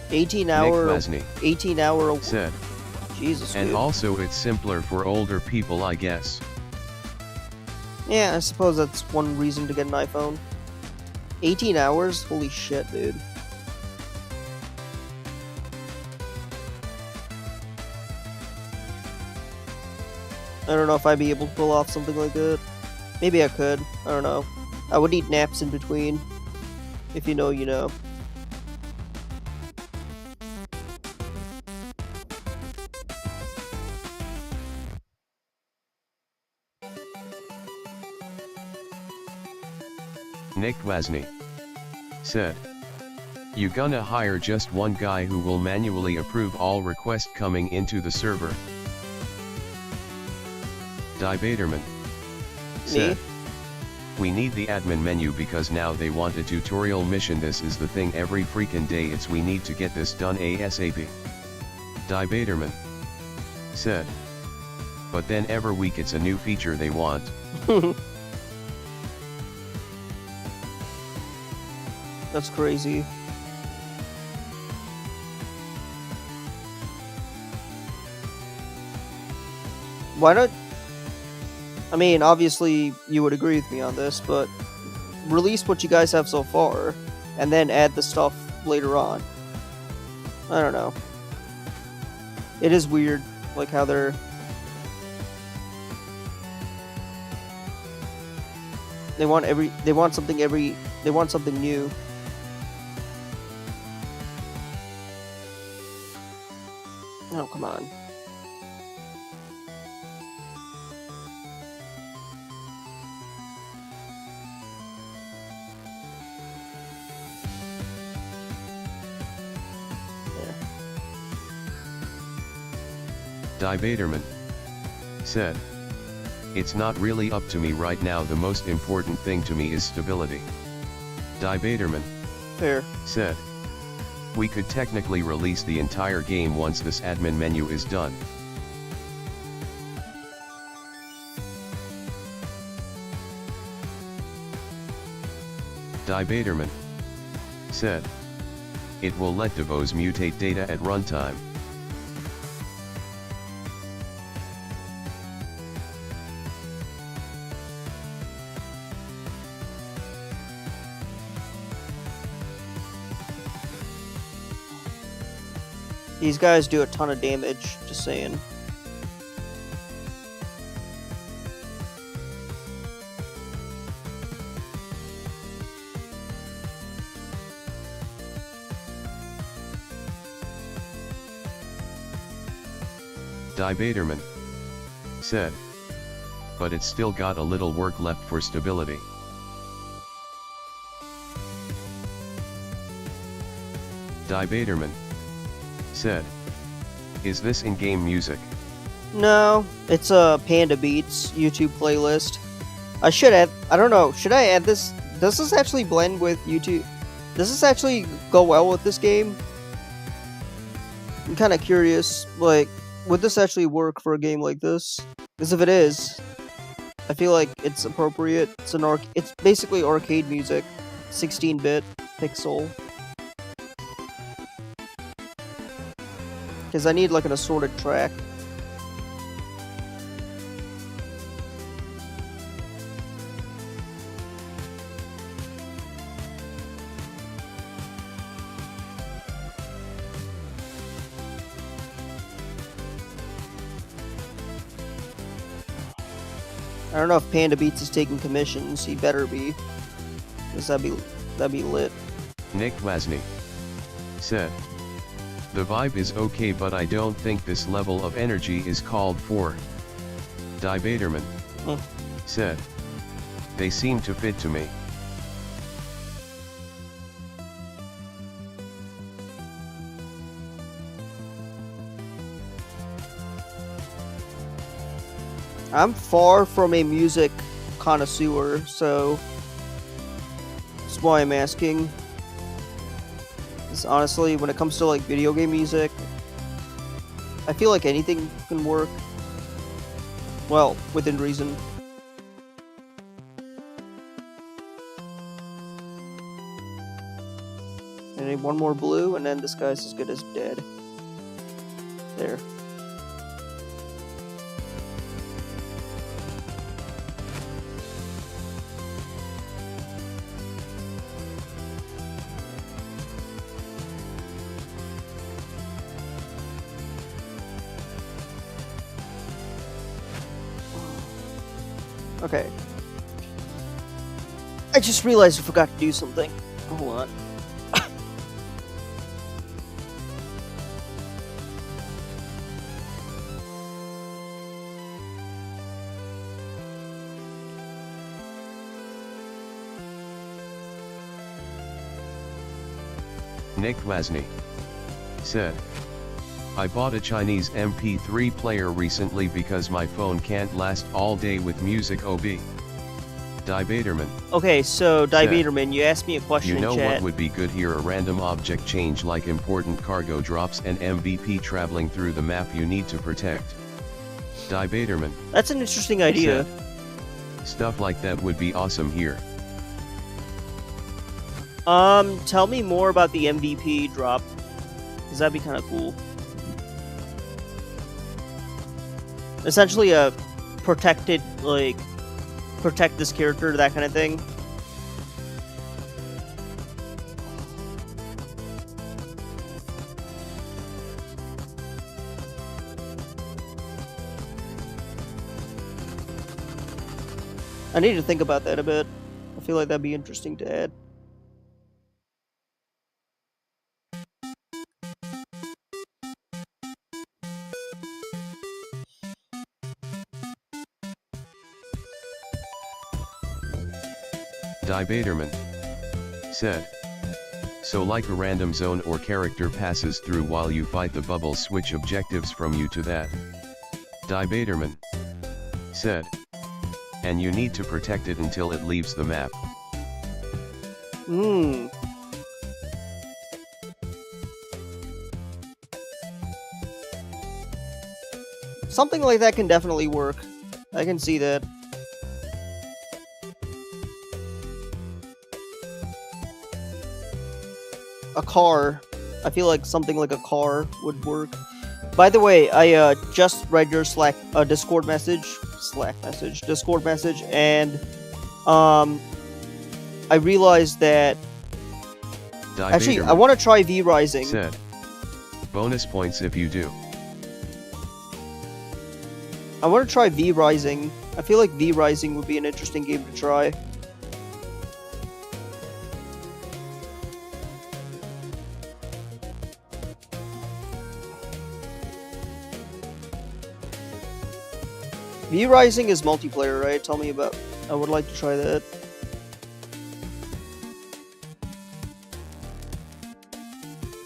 18-hour. Nick Wasney 18-hour. said, Jesus. "And dude. also it's simpler for older people, I guess." Yeah, I suppose that's one reason to get an iPhone. 18 hours? Holy shit, dude. I don't know if I'd be able to pull off something like that. Maybe I could. I don't know. I would need naps in between. If you know, you know. Nick Wasney said, "You gonna hire just one guy who will manually approve all requests coming into the server?" Die Baderman said, "We need the admin menu because now they want a tutorial mission. This is the thing every freaking day. We need to get this done ASAP." Die Baderman said, "But then every week it's a new feature they want." That's crazy. Why not? I mean, obviously you would agree with me on this, but release what you guys have so far, and then add the stuff later on. I don't know. It is weird, like how they want something new. Oh, come on. Die Baderman said, "It's not really up to me right now. The most important thing to me is stability." Die Baderman Fair. said, "We could technically release the entire game once this admin menu is done." Die Baderman said, "It will let DevOps mutate data at runtime." These guys do a ton of damage, just saying. Die Baderman said, "But it's still got a little work left for stability." Die Baderman said, "Is this in-game music?" No, it's a Panda Beats YouTube playlist. I should add. I don't know. Should I add this? Does this actually blend with YouTube? Does this actually go well with this game? I'm kind of curious. Like, would this actually work for a game like this? Because if it is, I feel like it's appropriate. It's basically arcade music, 16-bit pixel. Because I need like an assorted track. I don't know if Panda Beats is taking commissions. He better be, because that'd be lit. Nick Wasney said, "The vibe is okay, but I don't think this level of energy is called for." Die Baderman said, "They seem to fit to me." I'm far from a music connoisseur, so that's why I'm asking. Because honestly, when it comes to like video game music, I feel like anything can work. Well, within reason. I need one more blue, and then this guy's as good as dead. There. Okay. I just realized I forgot to do something. Hold on. Nick Wasney said, "I bought a Chinese MP3 player recently because my phone can't last all day with music OB." Die Baderman. Okay, so Die said, Baderman, you asked me a question "You know in chat. what would be good here? A random object change like important cargo drops and MVP traveling through the map you need to protect." Die Baderman. That's an interesting idea. said, "Stuff like that would be awesome here." Tell me more about the MVP drop, because that'd be kind of cool. Essentially a protected, like, protect this character, that kind of thing. I need to think about that a bit. I feel like that'd be interesting to add. Die Baderman said, "So like a random zone or character passes through while you fight, the bubbles switch objectives from you to that." Die Baderman said, "And you need to protect it until it leaves the map." Something like that can definitely work. I can see that. A car. I feel like something like a car would work. By the way, I just read your Discord message, Discord message, and I realized that Die actually Baderman I want to try V Rising. said, "Bonus points if you do." I want to try V Rising. I feel like V Rising would be an interesting game to try. V Rising is multiplayer, right? Tell me about. I would like to try that.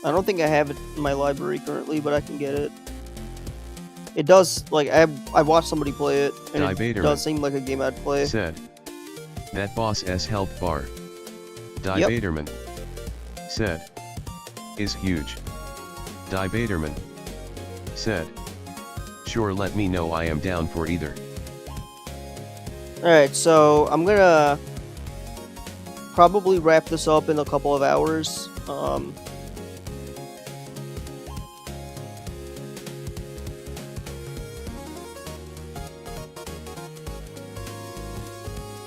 I don't think I have it in my library currently, but I can get it. It does, like, I watched somebody play it, and it Dibaterman does seem like a game I'd play. said, that boss S health bar. Yep. Dibaterman said, is huge. Dibaterman said, sure, let me know, I am down for either. Alright, so I'm gonna probably wrap this up in a couple of hours.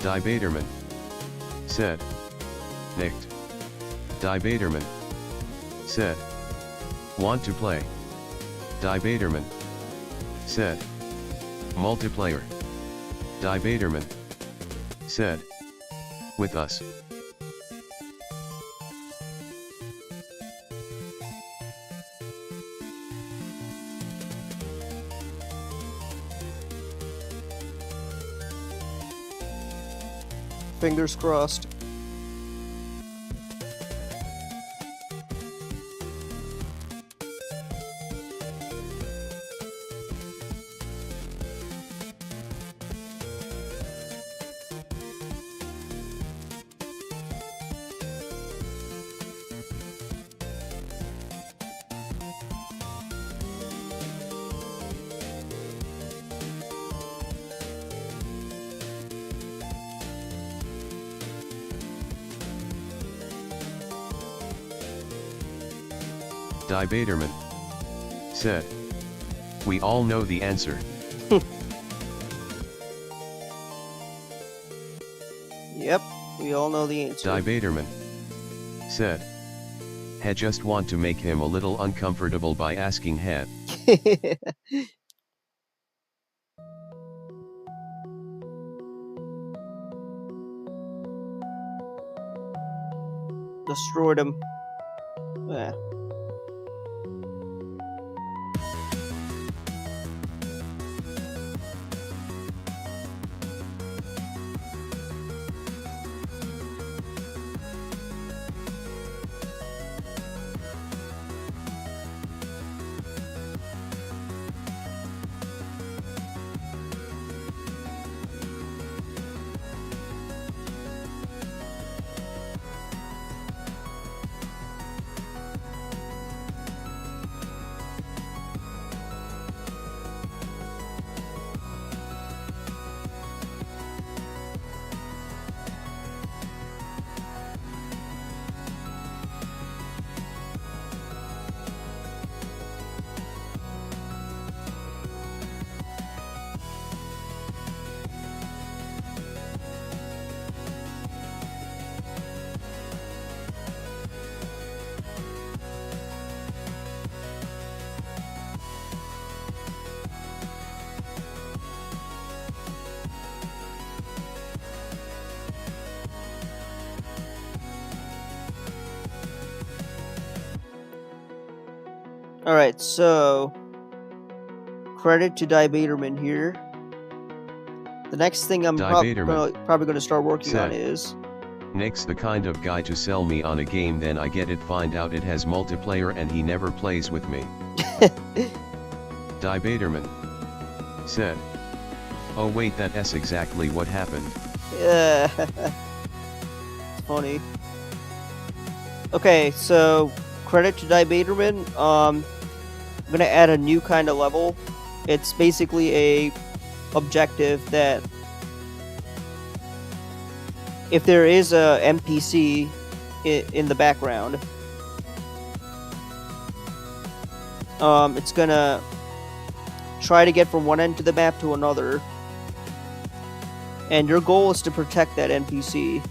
Dibaterman said, nicked. Dibaterman said, want to play. Dibaterman said, multiplayer. Dibaterman said, with us. Fingers crossed. Dibaterman said, we all know the answer. Yep, we all know the answer. Dibaterman said, I just want to make him a little uncomfortable by asking head. Destroyed him. Yeah. Alright, so credit to Dibaterman here. The next thing I'm probably going to start working on is... Nick's the kind of guy to sell me on a game, then I get it, find out it has multiplayer and he never plays with me. Dibaterman said, oh wait, that's exactly what happened. Yeah. It's funny. Okay, so credit to Dibaterman. I'm gonna add a new kind of level. It's basically a objective that if there is a NPC in the background, it's gonna try to get from one end to the map to another, and your goal is to protect that NPC.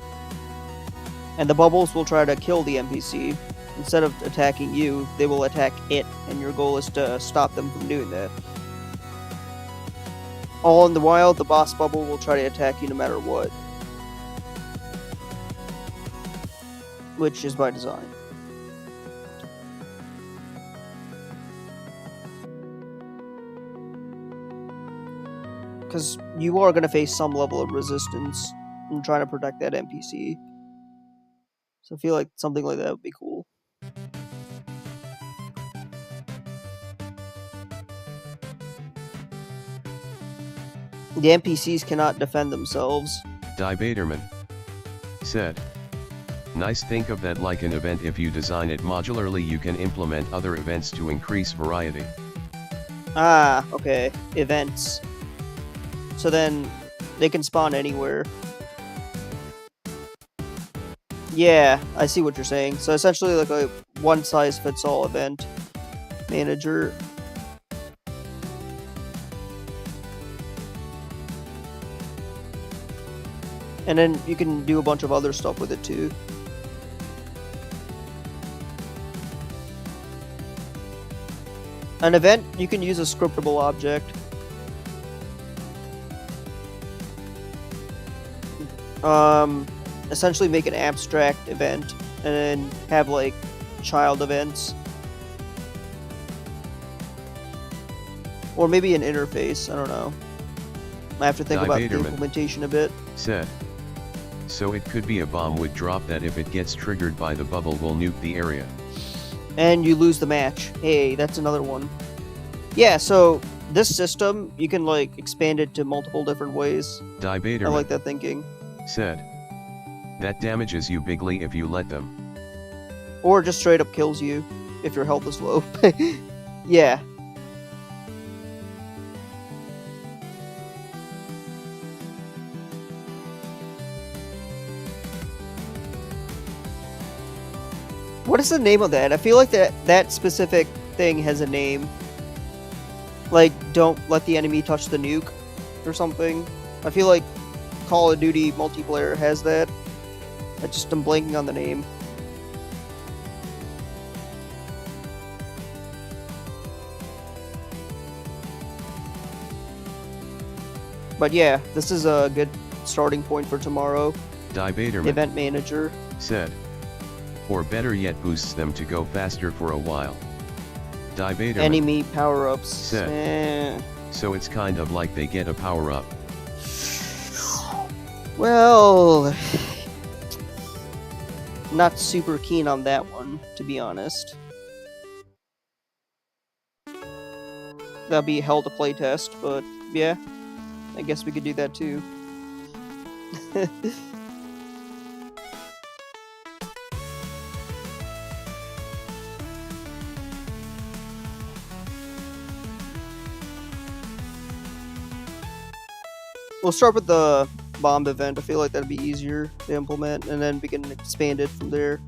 And the bubbles will try to kill the NPC. Instead of attacking you, they will attack it, and your goal is to stop them from doing that. All in the while, the boss bubble will try to attack you no matter what. Which is by design. Because you are going to face some level of resistance in trying to protect that NPC. So I feel like something like that would be cool. The NPCs cannot defend themselves. Debaterman said, nice, think of that like an event. If you design it modularly, you can implement other events to increase variety. Ah, okay. Events. So then they can spawn anywhere. Yeah, I see what you're saying. So essentially like a one-size-fits-all event manager. And then you can do a bunch of other stuff with it too. An event, you can use a scriptable object. Essentially make an abstract event and then have like child events. Or maybe an interface, I don't know. I have to think about the implementation a bit. Said, so it could be a bomb would drop that if it gets triggered by the bubble will nuke the area. And you lose the match. Hey, that's another one. Yeah, so this system, you can like expand it to multiple different ways. Debaterman, I like that thinking. Said, that damages you bigly if you let them. Or just straight up kills you if your health is low. Yeah. What is the name of that? I feel like that specific thing has a name. Like, don't let the enemy touch the nuke or something. I feel like Call of Duty multiplayer has that. I just am blanking on the name. But yeah, this is a good starting point for tomorrow. Debaterman, Event Manager, said, or better yet, boosts them to go faster for a while. Debaterman, enemy power-ups. Said, so it's kind of like they get a power-up. Well, not super keen on that one, to be honest. That'll be hell to playtest, but yeah, I guess we could do that too. We'll start with the bomb event. I feel like that'd be easier to implement, and then we can expand it from there.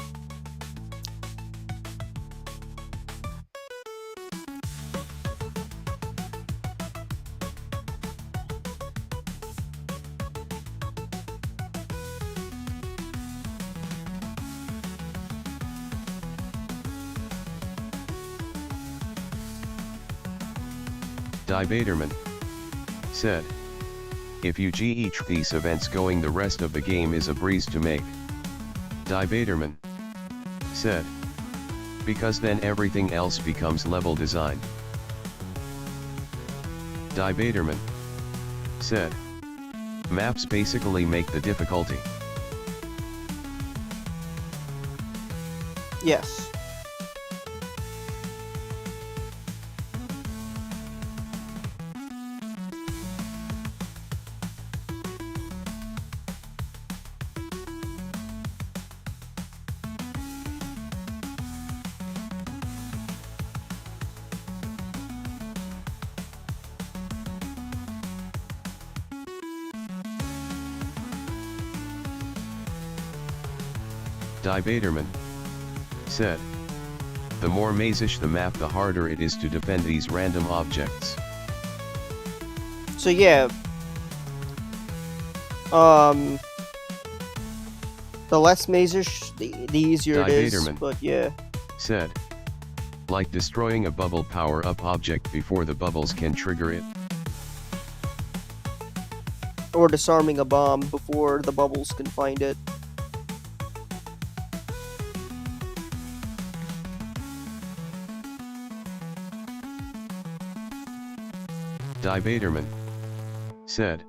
Debaterman said, if you G each these events going, the rest of the game is a breeze to make. Debaterman said, because then everything else becomes level design. Debaterman said, maps basically make the difficulty. Yes. Debaterman said, the more mazish the map, the harder it is to defend these random objects. So yeah, the less mazish, the easier it is, but yeah. Said, like destroying a bubble power-up object before the bubbles can trigger it. Or disarming a bomb before the bubbles can find it. Debaterman said,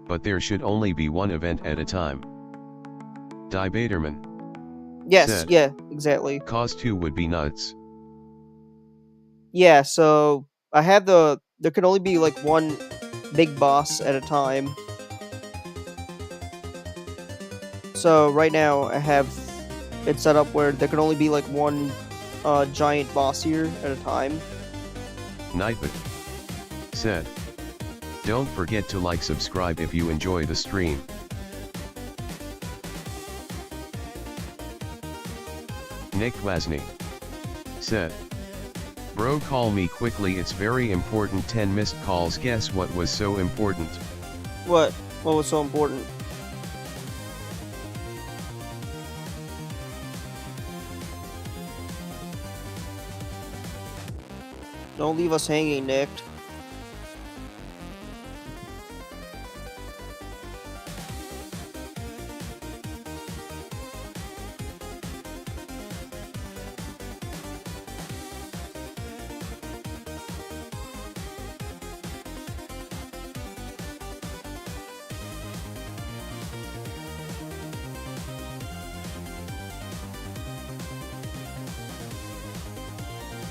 but there should only be one event at a time. Debaterman yes, said, yeah, exactly. Cause 2 would be nuts. Yeah, so I have there can only be like one big boss at a time. So right now I have it set up where there can only be like one giant boss here at a time. Nightbot said, "Don't forget to like, subscribe if you enjoy the stream." Nick Wasney said, "Bro, call me quickly, it's very important, 10 missed calls." Guess what was so important? What? What was so important? Don't leave us hanging, Nick.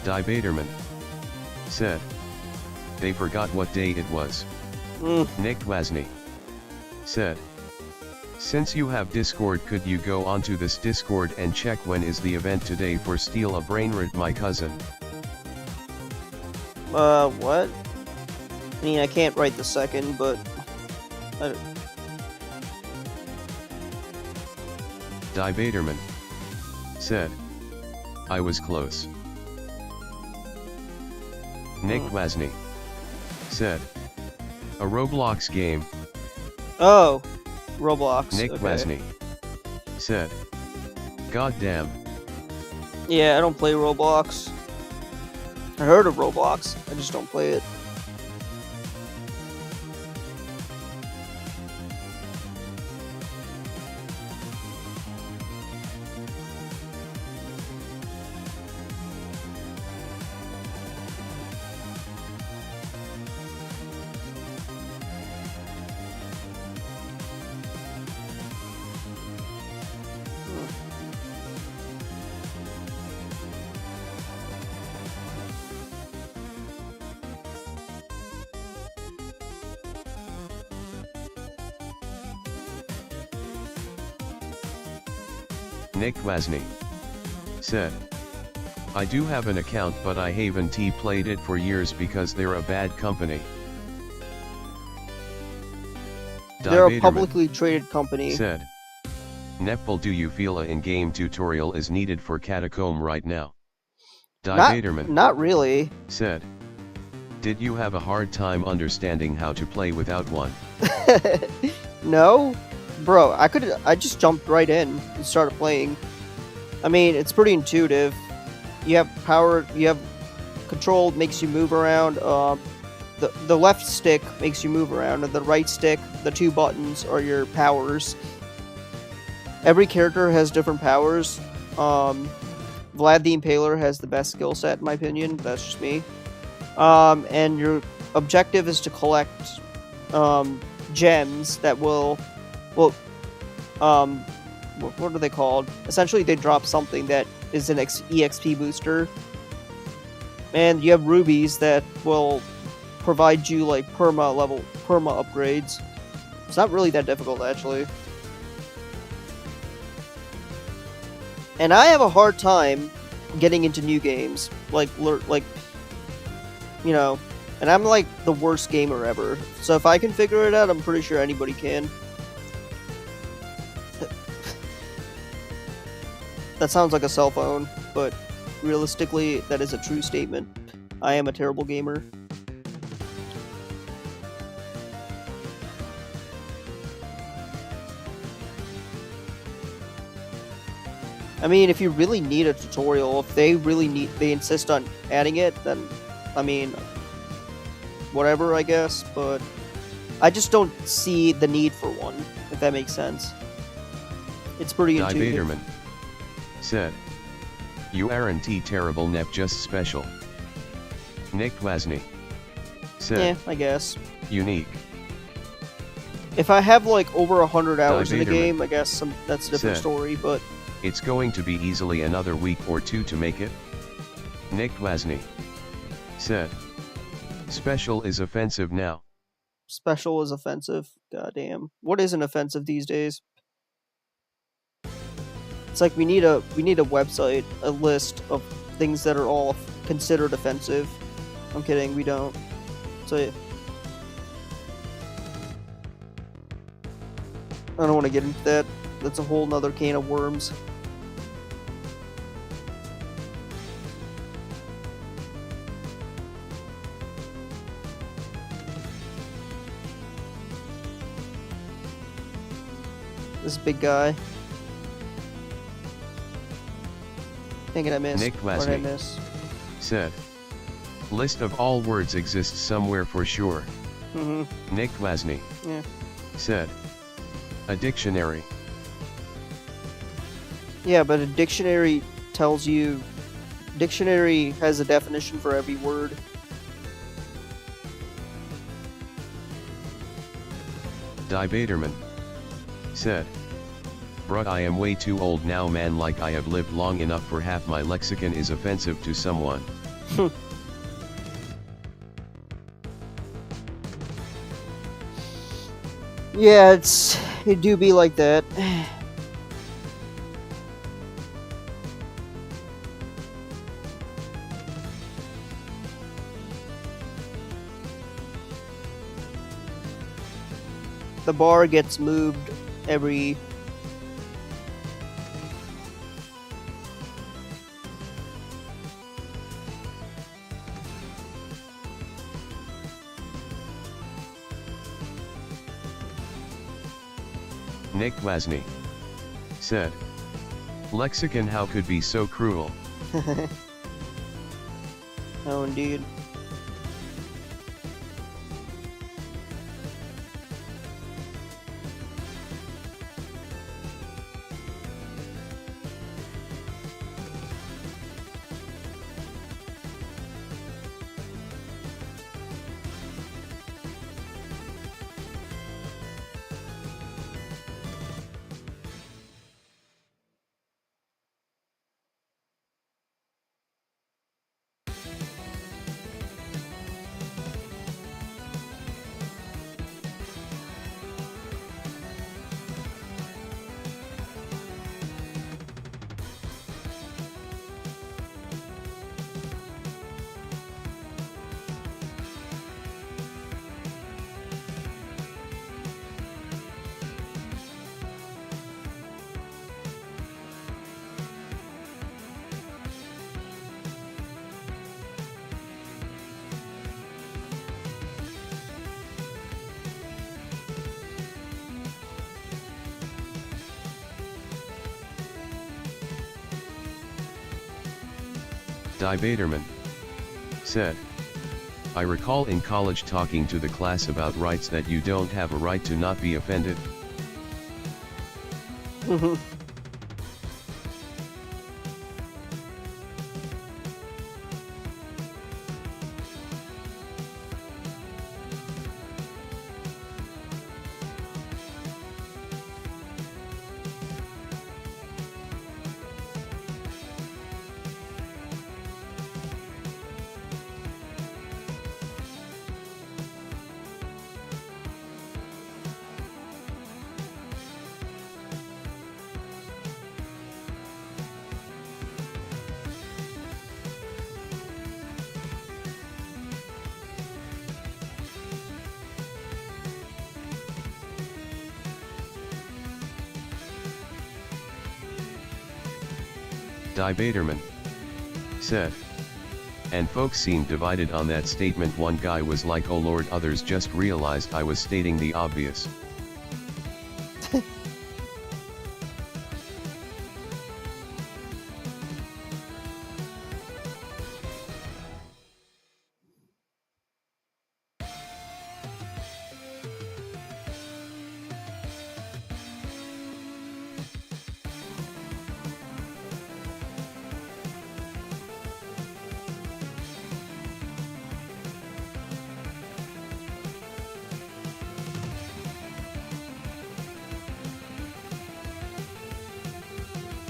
Baderman said, "They forgot what day it was." Nick Wasney said, "Since you have Discord, could you go onto this Discord and check when is the event today for Steal a Brainrot, my cousin?" What? I mean, I can't write the second, but... Baderman said, "I was close." Nick Wasney said, "A Roblox game." Oh, Roblox. Nick okay. Wasney said, "God damn." Yeah, I don't play Roblox. I heard of Roblox, I just don't play it. Nick Wasney said, "I do have an account, but I haven't played it for years because they're a bad company." They're a publicly traded company. Said, "Nepal, do you feel a in-game tutorial is needed for Catacomb right now?" Not really. Said, "Did you have a hard time understanding how to play without one?" No? Bro, I just jumped right in and started playing. I mean, it's pretty intuitive. You have power, you have control, makes you move around. The left stick makes you move around, and the right stick, the two buttons, are your powers. Every character has different powers. Vlad the Impaler has the best skill set, in my opinion. That's just me. And your objective is to collect gems that will, what are they called? Essentially, they drop something that is an EXP booster. And you have rubies that will provide you like perma upgrades. It's not really that difficult, actually. And I have a hard time getting into new games, like, you know, and I'm like the worst gamer ever. So if I can figure it out, I'm pretty sure anybody can. That sounds like a cell phone, but realistically, that is a true statement. I am a terrible gamer. I mean, if you really need a tutorial, if they insist on adding it, then, I mean, whatever, I guess, but I just don't see the need for one, if that makes sense. It's pretty intuitive. Baderman said, "You aren't terrible, Nep, just special." Nick Wasney said, Yeah, I guess. "Unique." If I have like over 100 hours in the Baderman game, I guess that's a different said, story, but... "It's going to be easily another week or two to make it." Nick Wasney said, "Special is offensive now." Special is offensive. Goddamn. What isn't offensive these days? It's like we need a website, a list of things that are all considered offensive. I'm kidding, we don't. So yeah. I don't want to get into that. That's a whole nother can of worms. This big guy. Dang it, I missed. Nick What did I Wasney miss? said, list of all words exists somewhere for sure. Nick Wasney Yeah. said, a dictionary. Yeah, but a dictionary tells you. Dictionary has a definition for every word. Debaterman said, bruh, I am way too old now, man, like I have lived long enough for half my lexicon is offensive to someone. Yeah, it do be like that. The bar gets moved every. Nick Wasney said, lexicon, how could be so cruel? Oh, indeed. Debaterman said, I recall in college talking to the class about rights that you don't have a right to not be offended. Debaterman said, and folks seemed divided on that statement. One guy was like, oh lord, others just realized I was stating the obvious.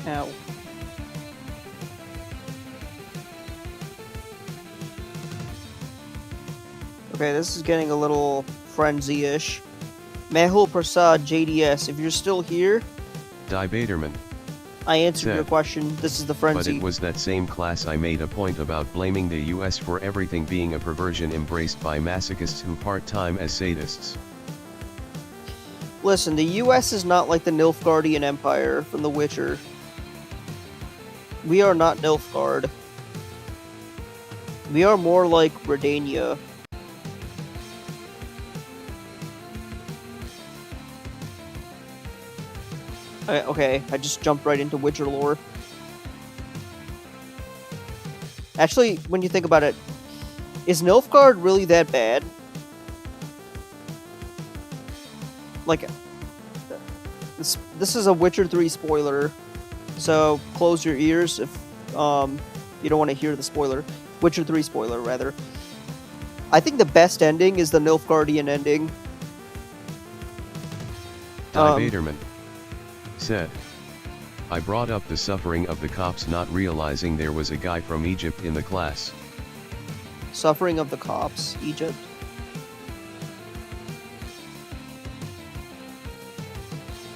Ow. Okay, this is getting a little frenzy-ish. Mehul Prasad JDS, if you're still here, Debaterman I answered said, your question. This is the but frenzy. it was that same class I made a point about blaming the US for everything being a perversion embraced by masochists who part-time as sadists. Listen, the US is not like the Nilfgaardian Empire from The Witcher. We are not Nilfgaard. We are more like Redania. Okay, I just jumped right into Witcher lore. Actually, when you think about it, is Nilfgaard really that bad? Like, this is a Witcher 3 spoiler, so close your ears if you don't want to hear the spoiler. Witcher 3 spoiler, rather. I think the best ending is the Nilfgaardian ending. Debaterman said, I brought up the suffering of the cops not realizing there was a guy from Egypt in the class. Suffering of the cops, Egypt.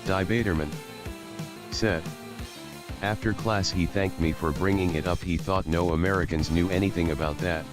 Debaterman said, after class he thanked me for bringing it up. He thought no Americans knew anything about that.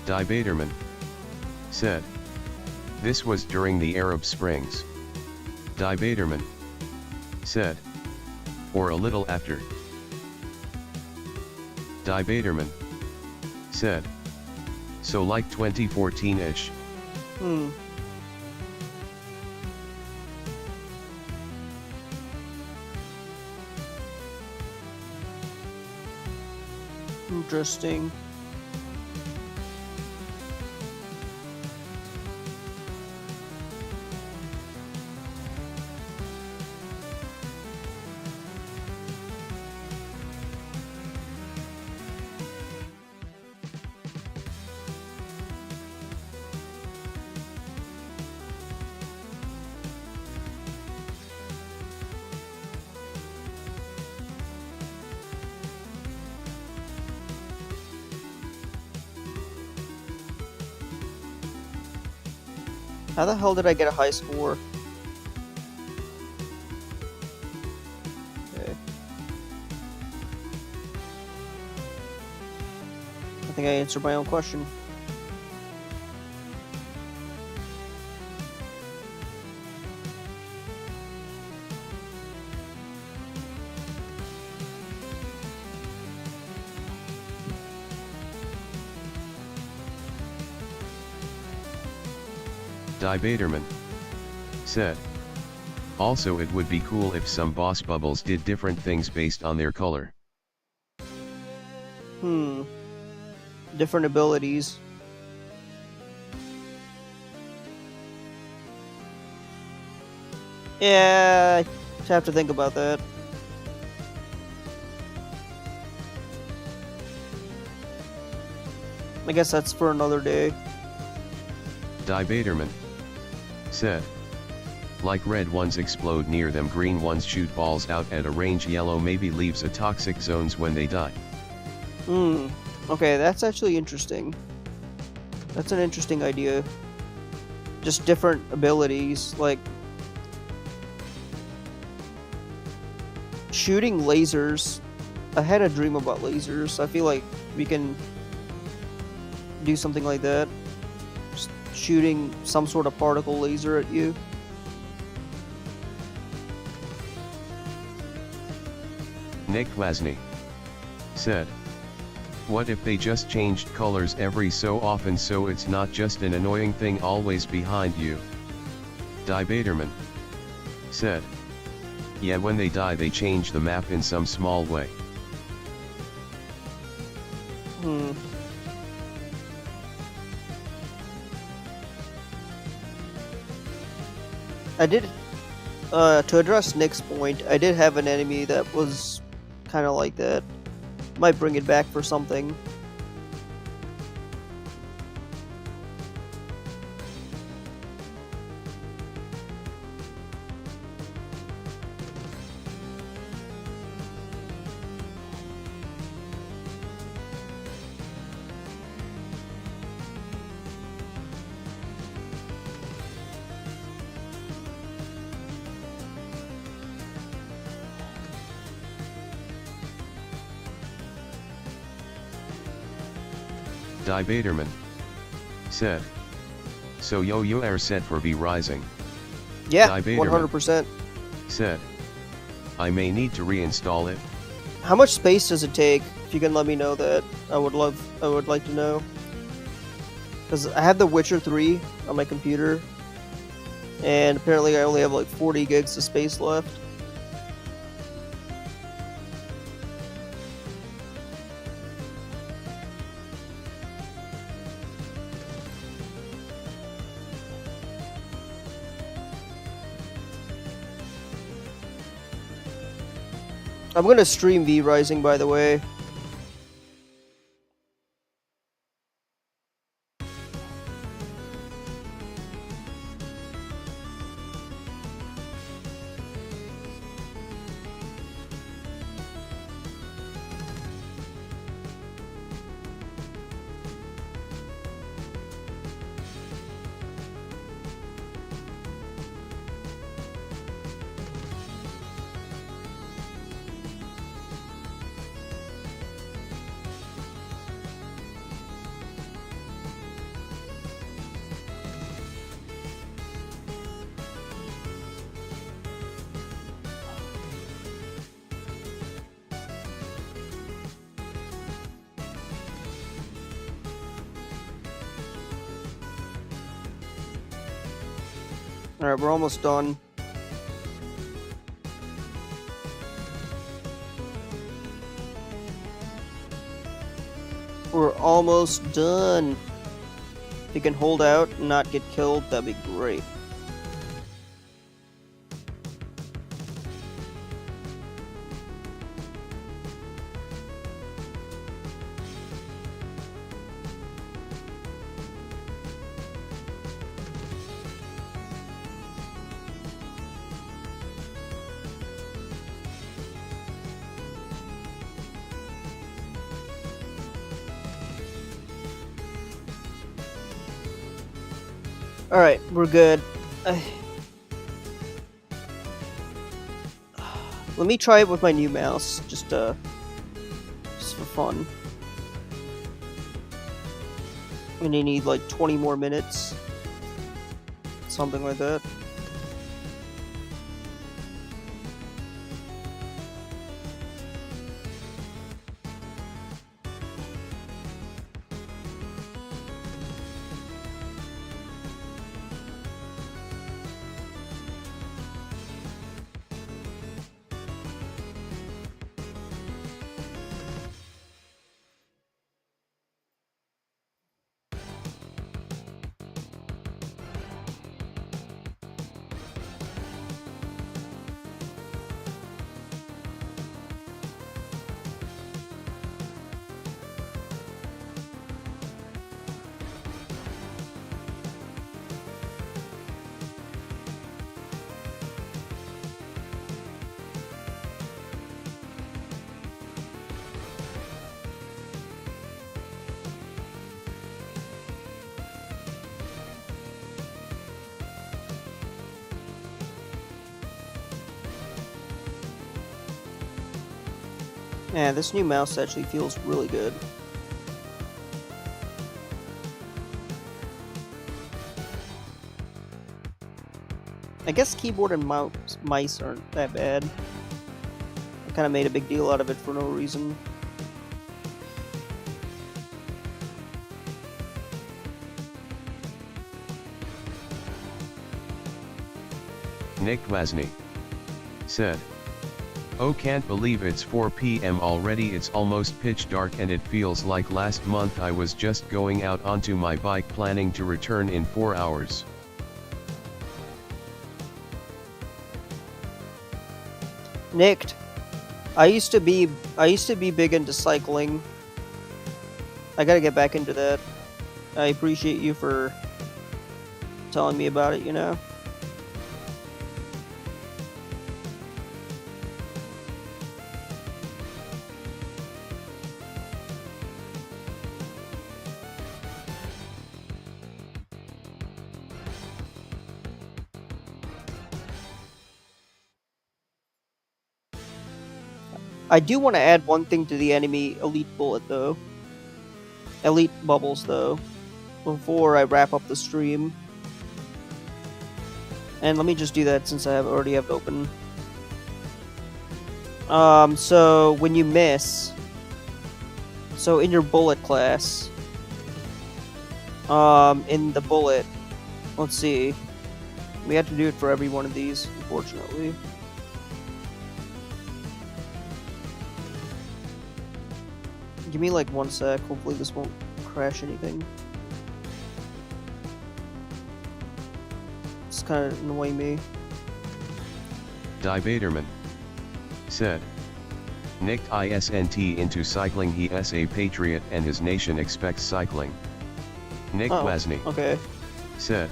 Debaterman said, this was during the Arab Springs. Debaterman said, or a little after. Debaterman said, so like 2014-ish. Interesting. How the hell did I get a high score? Okay. I think I answered my own question. Debaterman said, also it would be cool if some boss bubbles did different things based on their color. Different abilities. Yeah, I have to think about that. I guess that's for another day. Debaterman said, like red ones explode near them, green ones shoot balls out at a range, yellow maybe leaves a toxic zones when they die. Okay, that's actually interesting. That's an interesting idea. Just different abilities, like shooting lasers. I had a dream about lasers. I feel like we can do something like that. Just shooting some sort of particle laser at you. Nick Wasney said, What if they just changed colors every so often so it's not just an annoying thing always behind you? Debaterman said. Yeah, when they die they change the map in some small way. I did, to address Nick's point, I did have an enemy that was kind of like that. Might bring it back for something. Debaterman said. So you are set for V Rising. Yeah, Debaterman 100%. said. I may need to reinstall it. How much space does it take? If you can let me know that, I would like to know. Because I have The Witcher 3 on my computer, and apparently I only have like 40 gigs of space left. I'm gonna stream V Rising, by the way. Alright, we're almost done. We're almost done. If you can hold out and not get killed, that'd be great. Alright, we're good. Let me try it with my new mouse, just for fun. I'm gonna need like 20 more minutes. Something like that. Yeah, this new mouse actually feels really good. I guess keyboard and mice aren't that bad. I kind of made a big deal out of it for no reason. Nick Wasney said, "Oh, can't believe it's 4 p.m. already. It's almost pitch dark and it feels like last month I was just going out onto my bike planning to return in 4 hours." Nicked. I used to be big into cycling. I gotta get back into that. I appreciate you for telling me about it, you know? I do want to add one thing to the enemy elite bullet, though. Elite bubbles, though, before I wrap up the stream. And let me just do that since I already have it open. So when you miss, so in your bullet class, in the bullet, let's see, we have to do it for every one of these, unfortunately. Give me like 1 sec, hopefully this won't crash anything. It's kind of annoying me. Baderman said, "Nicked isn't into cycling. He is a patriot and his nation expects cycling." Nick Wasney okay. said,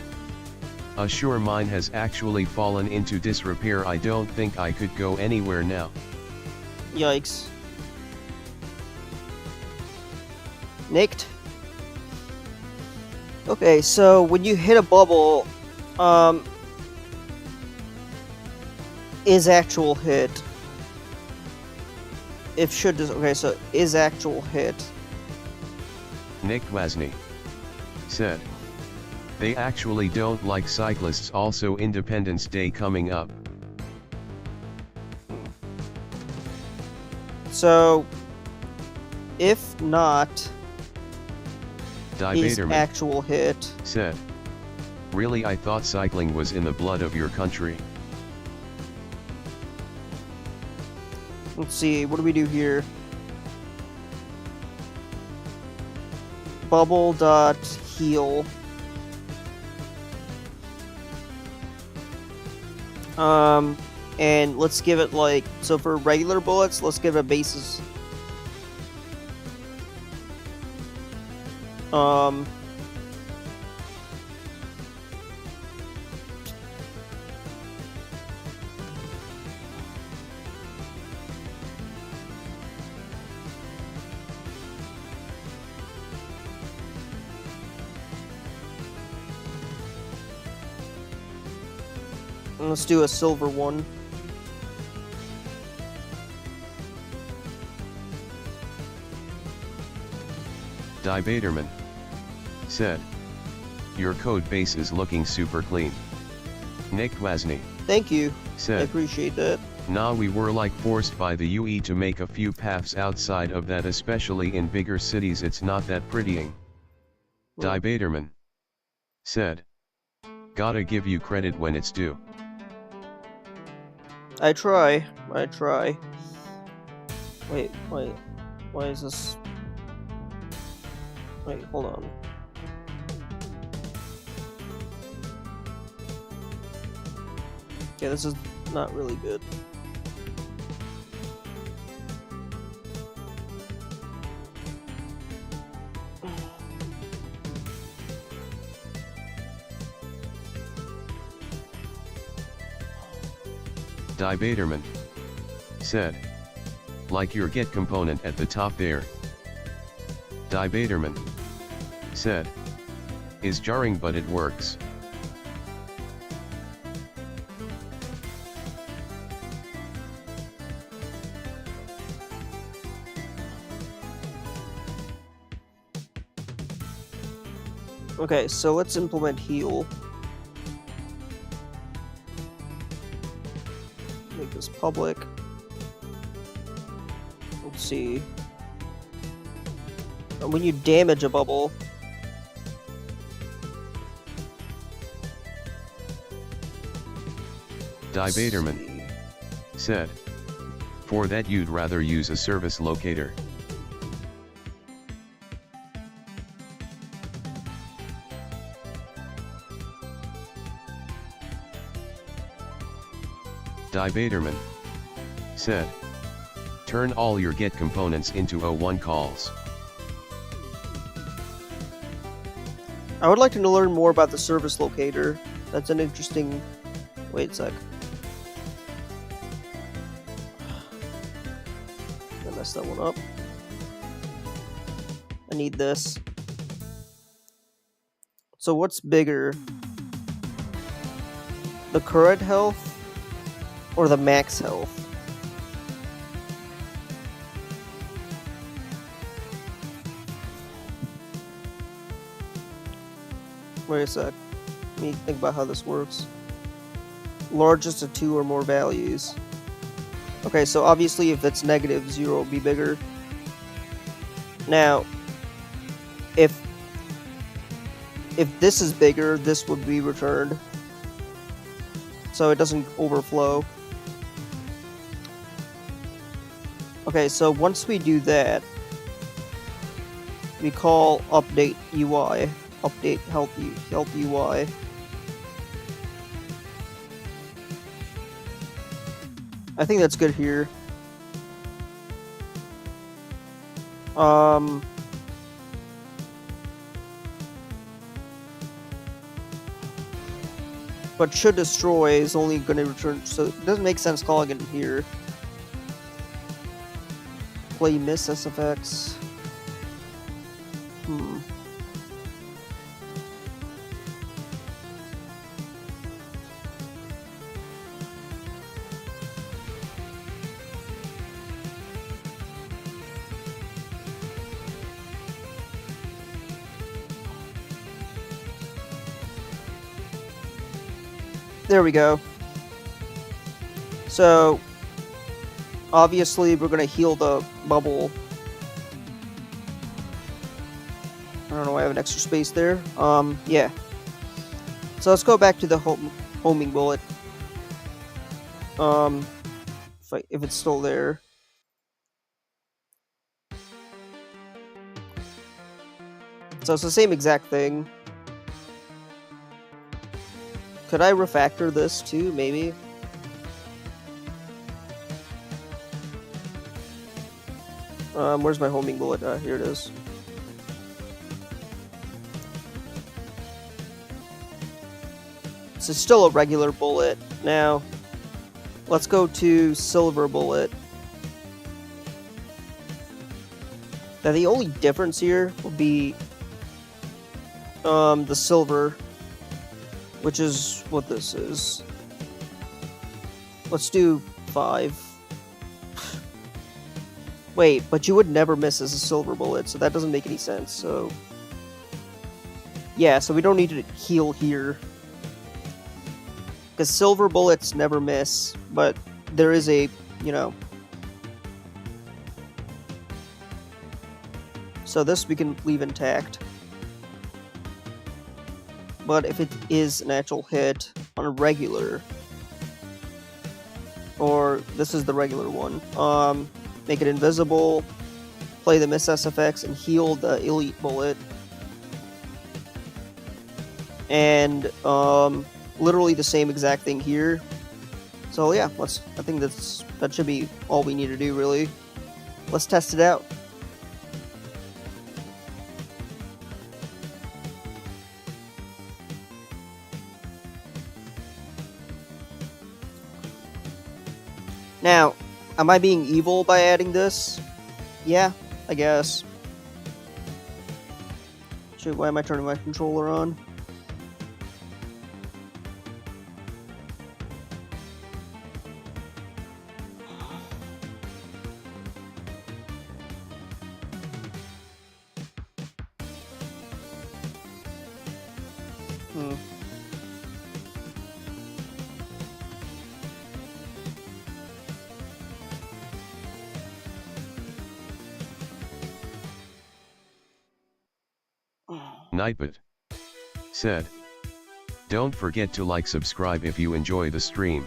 "Sure, mine has actually fallen into disrepair. I don't think I could go anywhere now." Yikes. Nicked. Okay, so when you hit a bubble, is actual hit. If should just okay, so is actual hit. Nick Wasney said, "They actually don't like cyclists. Also Independence Day coming up." So if not, is Baderman actual hit. said, "Really, I thought cycling was in the blood of your country." Let's see, what do we do here? Bubble dot heal. And let's give it like, so for regular bullets, let's give it a basis. Let's do a silver one. Baderman said, "Your code base is looking super clean." Nick Wasney Thank you. I said, appreciate that. "Nah, we were like forced by the UE to make a few paths outside of that, especially in bigger cities. It's not that prettying." Baderman said, "Gotta give you credit when it's due." I try. Wait. Why is this? Wait, hold on. Okay, this is not really good. Baderman said, "Like your get component at the top there." Baderman said, "Is jarring but it works." Okay, so let's implement heal. Make this public. Let's see. When you damage a bubble, Debaterman said, for that you'd rather use a service locator. Debaterman said, turn all your get components into O1 calls. I would like to learn more about the service locator. That's an interesting... Wait a sec. I messed that one up. I need this. So what's bigger? The current health or the max health? Wait a sec. Let me think about how this works. Largest of 2 or more values. Okay, so obviously if it's negative, 0 will be bigger. Now, if this is bigger, this would be returned. So it doesn't overflow. Okay, so once we do that, we call update UI. Update help UI. I think that's good here. But should destroy is only going to return, so it doesn't make sense calling it here. Play miss SFX. There we go. So, obviously, we're going to heal the bubble. I don't know why I have an extra space there. Yeah. So let's go back to the homing bullet. If it's still there. So it's the same exact thing. Could I refactor this too, maybe? Where's my homing bullet? Here it is. So it's still a regular bullet. Now, let's go to silver bullet. Now the only difference here will be the silver, which is what this is. Let's do 5. Wait, but you would never miss as a silver bullet, so that doesn't make any sense. So yeah, so we don't need to heal here, because silver bullets never miss, but there is a, you know. So this we can leave intact. But if it is an actual hit on a regular, or this is the regular one, make it invisible, play the miss SFX, and heal the elite bullet. And literally the same exact thing here. So yeah, I think that should be all we need to do, really. Let's test it out. Now, am I being evil by adding this? Yeah, I guess. Shoot, why am I turning my controller on? Nightbot said, don't forget to like subscribe if you enjoy the stream.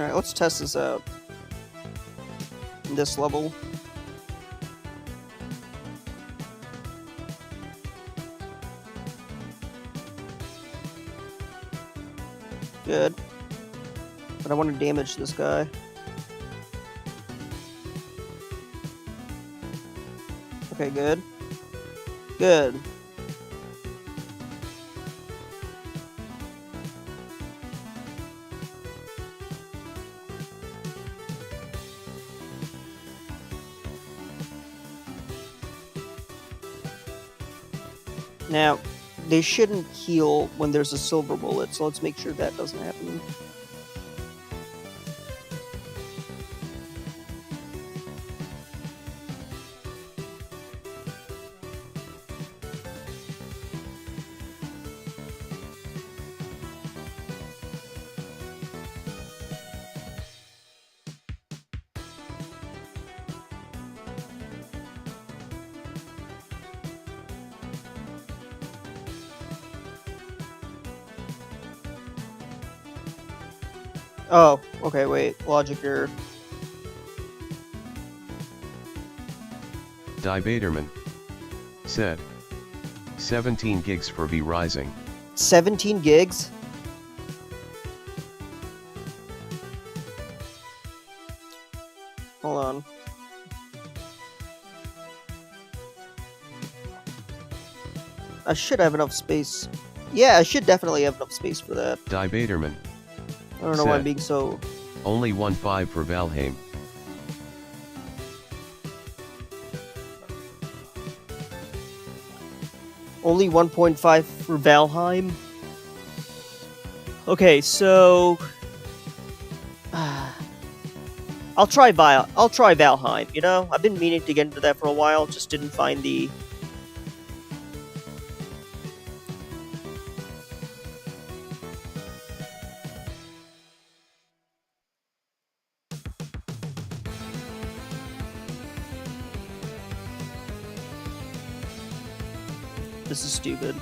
Alright, let's test this out. This level. Good. But I want to damage this guy. Okay, good. Good. Now, they shouldn't heal when there's a silver bullet, so let's make sure that doesn't happen. Oh, okay, wait. Logic error. Debaterman said 17 gigs for V Rising. 17 gigs? Hold on. I should have enough space. Yeah, I should definitely have enough space for that. Debaterman. I don't know why I'm being so... Only 1.5 for Valheim. Only 1.5 for Valheim? Okay, so... I'll try Valheim, you know? I've been meaning to get into that for a while, just didn't find the... This is stupid.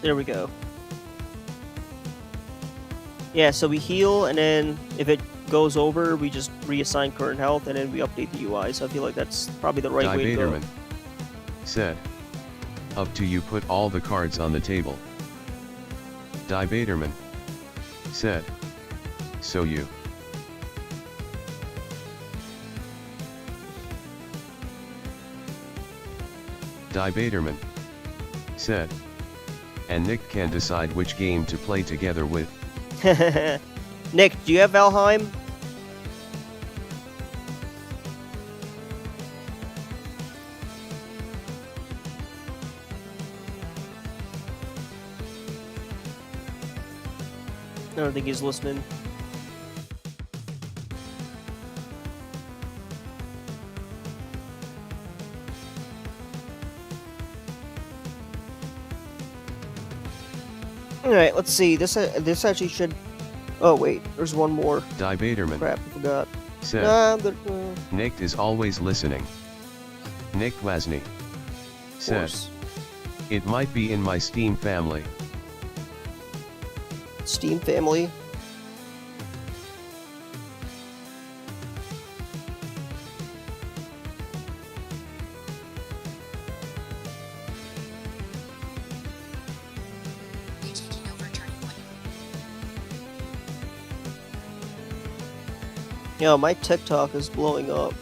There we go. Yeah, so we heal, and then if it goes over, we just reassign current health, and then we update the UI, so I feel like that's probably the right way to go. Said, up to you, put all the cards on the table. Debaterman said, so you. Debaterman said, and Nick can decide which game to play together with. Nick, do you have Valheim? I don't think he's listening. Alright, let's see. This actually should... Oh, wait. There's one more. Debaterman Crap, I forgot. said, Nick is always listening. Nick Wasney said, it might be in my Steam family. Steam family? Yo, my TikTok is blowing up.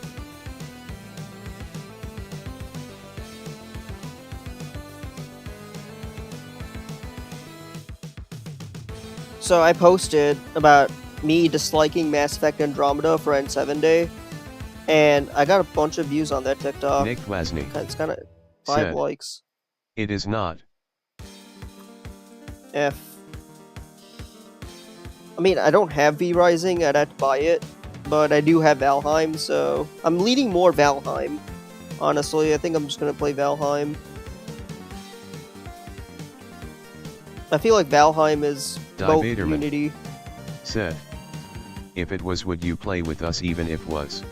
So I posted about me disliking Mass Effect Andromeda for N7 Day, and I got a bunch of views on that TikTok. Nick Wasney. It's kind of 5 likes. It is not. F. I mean, I don't have V Rising, I'd have to buy it, but I do have Valheim, so I'm leaning more Valheim. Honestly, I think I'm just gonna play Valheim. I feel like Valheim is both Unity. Said, if it was, would you play with us even if was?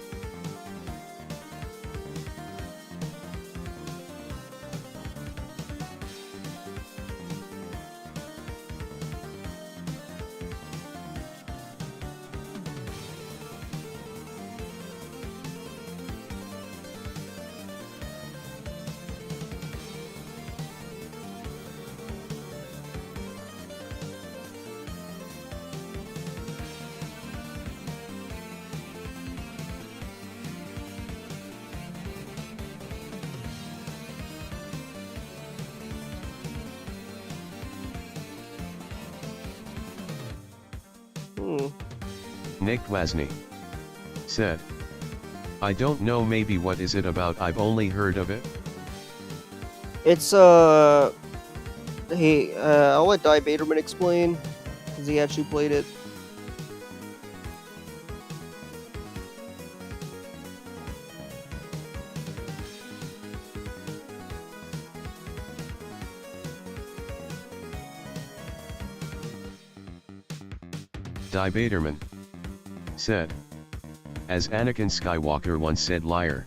Nick Wasney said, I don't know, maybe what is it about, I've only heard of it. It's hey, I'll let Die Baderman explain because he actually played it. Die Baderman said, as Anakin Skywalker once said, liar.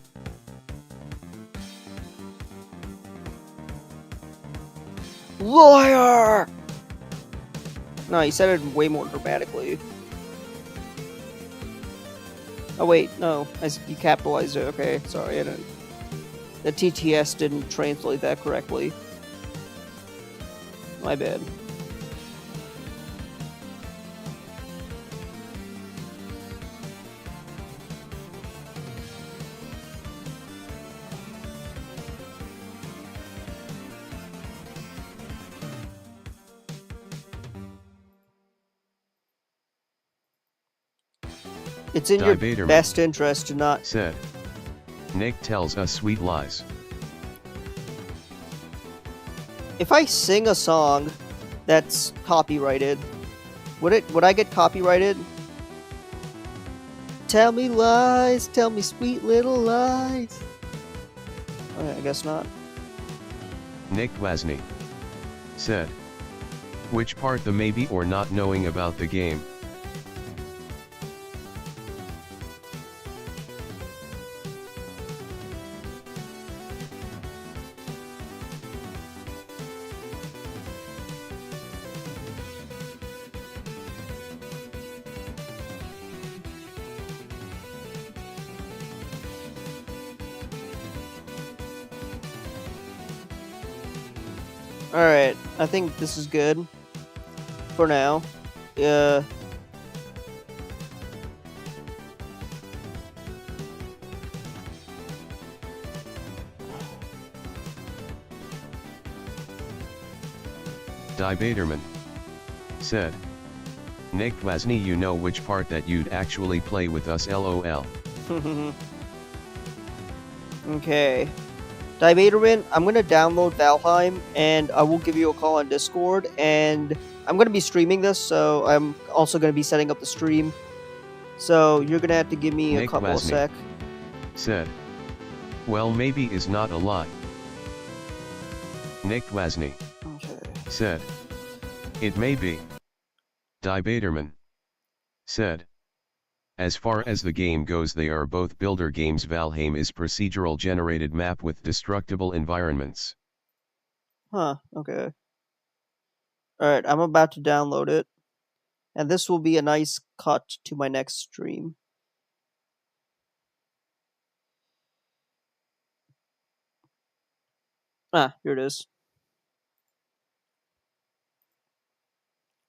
Liar! No, he said it way more dramatically. Oh wait, no, you capitalized it. Okay, sorry, I didn't. The TTS didn't translate that correctly. My bad. It's in Die your Baderman best interest to not. said, Nick tells us sweet lies. If I sing a song that's copyrighted, would I get copyrighted? Tell me lies, tell me sweet little lies. Okay, I guess not. Nick Wasney said, which part, the maybe or not knowing about the game? Alright, I think this is good for now. Uh, Die Baderman said, Nick Wasney, you know which part that you'd actually play with us, lol. okay. Die Baderman, I'm gonna download Valheim and I will give you a call on Discord, and I'm gonna be streaming this, so I'm also gonna be setting up the stream. So you're gonna have to give me a Nick couple of Wasney sec. said, well, maybe is not a lie. Nick Wasney Okay. said, it may be. Die Baderman said, as far as the game goes, they are both builder games. Valheim is procedural generated map with destructible environments. Huh, okay. Alright, I'm about to download it. And this will be a nice cut to my next stream. Ah, here it is.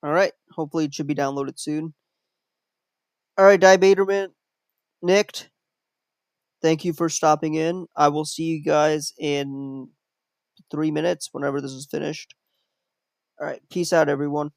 Alright, hopefully it should be downloaded soon. Alright, Die Baderman, Nicked, thank you for stopping in. I will see you guys in 3 minutes whenever this is finished. Alright, peace out, everyone.